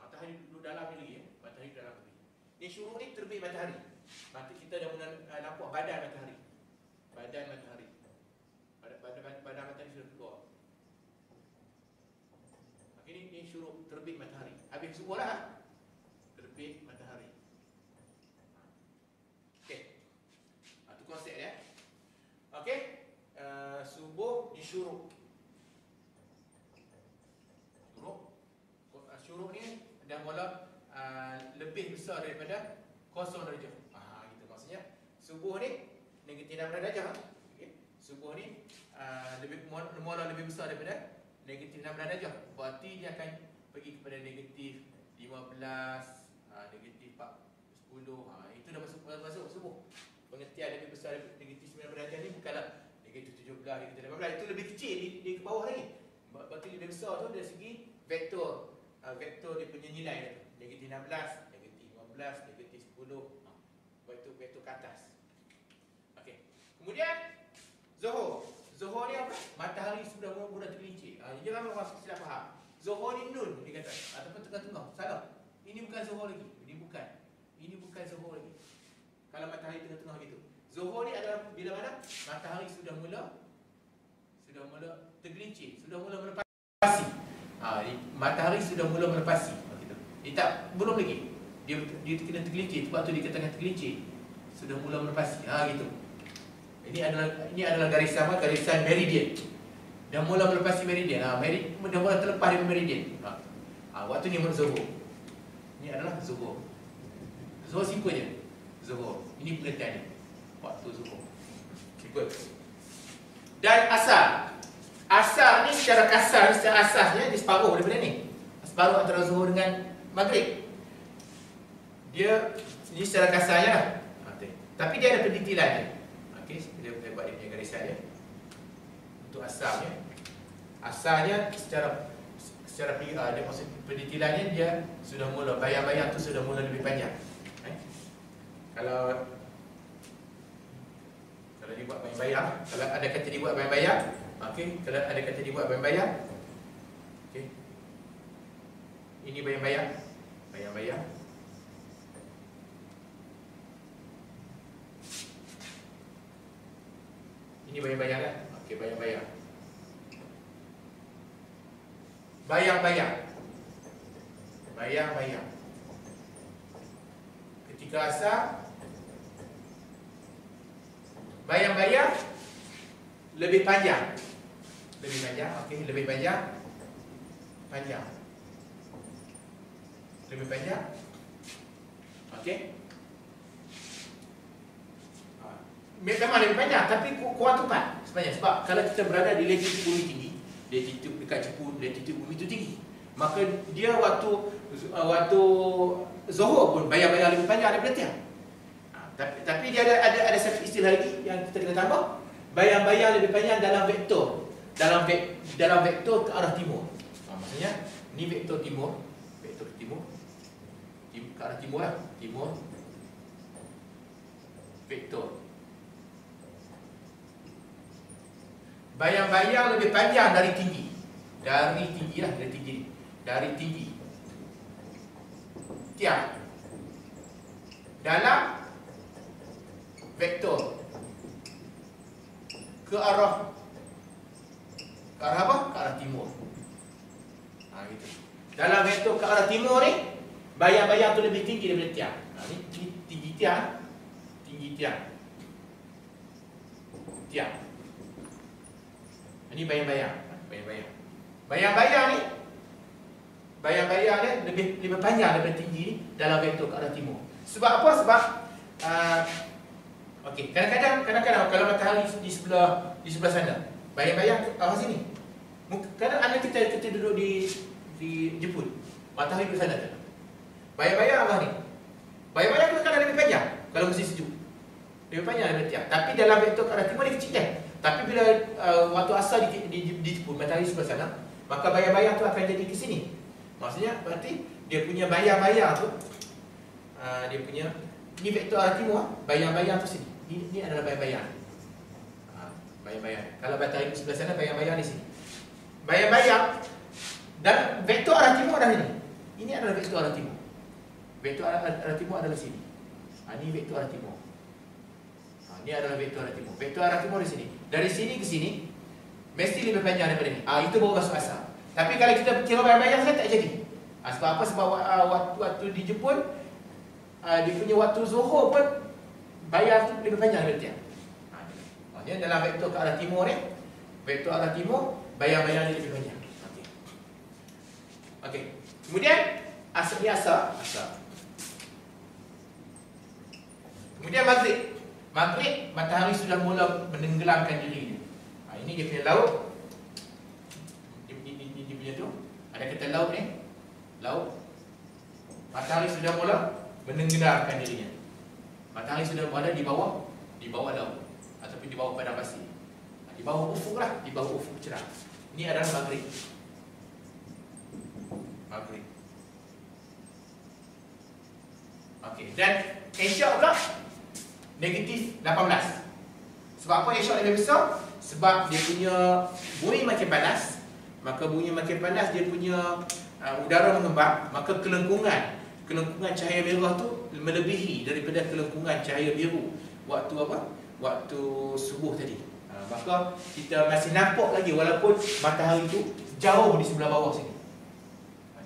Matahari duduk dalam ni lagi. Matahari dalam lagi. Ni syuruk ni terbit matahari. Maka kita dah mula nampak badan matahari. Badan matahari sudah keluar. Ini syuruk terbit matahari. Habis subuh lah. Terbit matahari. Okey. Itu konsep dia. Okey. Subuh di syuruk. Syuruk ni dah mula lebih besar daripada 0 darjah. Gitu maksudnya subuh ni negatif 16 darjah. Okey. Subuh ni mula lebih besar daripada negatif 16 darjah. Berarti dia akan pergi kepada negatif 15, negatif 10. Itu dah masuk subuh. Pengertian lebih besar daripada negatif 19 darjah ni bukanlah negatif 17, negatif 18. Itu lebih kecil di ke bawah lagi. Berarti lebih besar tu dari segi vektor dia punya nilai dia tu. Negatif 16, negatif 15, negatif 10. Vektor ke atas. Okey. Kemudian Zuhur ni apa? Matahari sudah mula tergelincir. Jangan orang silap faham. Zuhur ni nun dia kata ataupun tengah-tengah. Salah. Ini bukan Zuhur lagi. Ini bukan Zuhur lagi. Kalau matahari tengah-tengah gitu. Zuhur ni adalah bila mana matahari sudah mula tergelincir, sudah mula melepasi. Matahari sudah mula melepasi. Dia belum lagi. Dia kena tergelincir, sebab tu dia katakan tergelincir. Sudah mula melepasi. Gitu. Ini adalah garisan meridian. Dah mula melepasi meridian. Dah mula terlepas dari meridian. Waktu ni Zuhur. Ini adalah Zuhur. Zuhur simple je. Zuhur. Ini pengertian dia. Waktu Zuhur. Simple. Dan asar. Asar ni secara kasar, secara asasnya dia separuh daripada ni. Separuh antara Zuhur dengan Maghrib. Dia ni secara kasarnya lah. Tapi dia ada pendetilan dia. Okey, dia buat dia punya garisan dia. Untuk asarnya. Asarnya secara dia maksud pendetilannya dia sudah mula bayar-bayar tu sudah mula lebih panjang. Kalau dibuat bayar-bayar, kalau ada kata dibuat bayar-bayar, okey, kalau ada kata dibuat bayar-bayar, okey. Ini bayar-bayar, bayar-bayar. Ini bayar-bayar kan? Okey, bayar-bayar. Bayar-bayar. Bayar-bayar. Ketika asal bayar-bayar lebih panjang. Lebih panjang, okey, lebih panjang. Panjang. Lebih panjang. Okey. Memang lebih panjang tapi kurang tepat sebenarnya, sebab kalau kita berada di latitude bumi tinggi, latitude dekat latitude bumi itu tinggi, maka dia waktu zuhur pun bayar-bayar lebih panjang daripada tiang. Tapi dia ada satu istilah lagi yang kita kena tambah, bayar-bayar lebih panjang dalam vektor, dalam vektor ke arah timur. Maksudnya ni vektor timur, vektor timur, ke arah timur lah, timur, vektor. Bayang-bayang lebih panjang dari tinggi. Dari tinggi lah, dari tinggi. Dari tinggi tiang dalam vektor ke arah apa? Ke arah timur. Gitu. Dalam vektor ke arah timur ni, bayang-bayang tu lebih tinggi daripada tiang. Ni tinggi tiang. Tinggi tiang. Tiang. Ini bayang-bayang. Bayang-bayang. Bayang-bayang ni, bayang-bayang ni lebih panjang daripada tinggi ni dalam vektor ke arah timur. Sebab apa? Sebab okey, kadang-kadang kalau matahari di sebelah sana, bayang-bayang ke arah sini. Kadang anda kita duduk di Jepun, matahari di sana tu. Bayang-bayang arah ni. Bayang-bayang tu kadang lebih panjang kalau musim sejuk. Lebih panjang daripada tiang. Tapi dalam vektor ke arah timur dia kecil kan. Tapi bila waktu asal di Jepun, matahari sebelah sana, maka bayang-bayang tu akan jadi ke sini. Maksudnya berarti dia punya bayang-bayang tu, dia punya ni vektor arah timur, bayang-bayang tu sini. Ini adalah bayang-bayang. Bayang-bayang. Kalau matahari sebelah sana, bayang-bayang di sini. Bayang-bayang dan vektor arah timur adalah ini. Ini adalah vektor arah timur. Vektor arah timur adalah sini. Ini vektor arah timur. Ini adalah vektor arah timur. Vektor arah timur di sini. Dari sini ke sini mesti lebih panjang daripada ini. Itu baru masuk asal. Tapi kalau kita kira bayang-bayang saya tak jadi. Sebab apa? Sebab waktu di Jepun, dia punya waktu zuhur pun bayang tu lebih panjang daripada tiang. Maksudnya dalam vektor ke arah timur ni, vektor arah timur, bayang-bayang dia lebih panjang. Okey. Kemudian asal ni asal. Kemudian maghrib. Maghrib, matahari sudah mula menenggelamkan diri. Ini dia punya laut. Dia punya tu. Ada kata laut ni. Laut. Matahari sudah mula menenggelamkan dirinya. Matahari sudah berada di bawah laut. Ataupun di bawah padang pasir. Di bawah ufuk lah. Di bawah ufuk cerah. Ini adalah maghrib. Maghrib. Okey. Dan Isyak pula negatif 18. Sebab apa Isyak lebih besar? Sebab dia punya bumi makin panas. Maka bumi makin panas, dia punya udara mengembang. Maka kelengkungan cahaya merah tu melebihi daripada kelengkungan cahaya biru waktu apa? Waktu subuh tadi. Maka kita masih nampak lagi walaupun matahari tu jauh di sebelah bawah sini.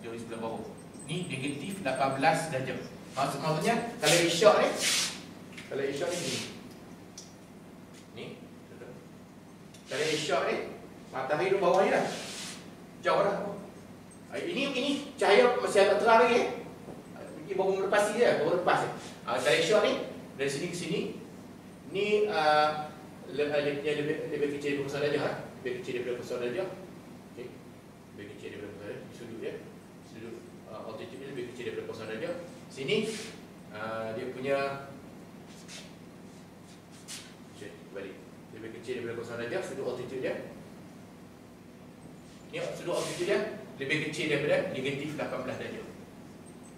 Jauh di sebelah bawah. Ni negatif 18 darjah. Maksudnya kalau Isyak ni, ni. Kalau Isyak ni, matahari di bawah ni dah. Jauh dah. Ini cahaya masih agak terang lagi. Ini baru melepasi dia, baru lepas. Kalau Isyak ni, dari sini ke sini, ni lebih kecil daripada 0 darjah. Lebih kecil daripada 0 darjah. Okey. Lebih kecil daripada 0 darjah. Sudut dia. Sudut altitude dia lebih kecil daripada 0 darjah. Sini dia punya balik. Lebih kecil daripada 0 darjah, sudut altitude dia. Ni sudut altitude dia lebih kecil daripada negatif 18 darjah.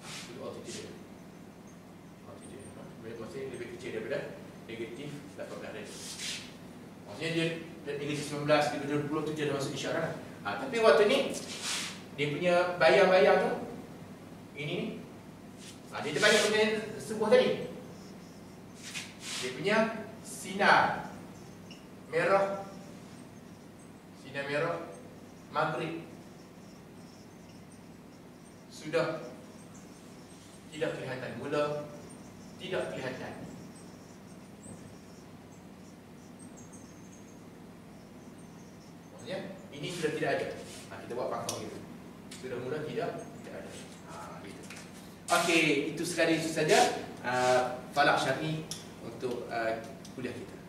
Sudut altitude dia. Altitude dia. Maksudnya lebih kecil daripada negatif 18 darjah. Maksudnya dia negatif 19, negatif 20 tu dia dah masuk isyarat. Tapi waktu ni dia punya bayar-bayar tu ini ni. Dia banyak punya sebuah tadi. Dia punya sinar merah maghrib sudah tidak kelihatan, mula tidak kelihatan. Maksudnya ini sudah tidak ada. Kita buat pangkal gitu. Sudah mula tidak ada. Gitu. Okey, itu sekali itu saja falak syar'i untuk kuliah kita.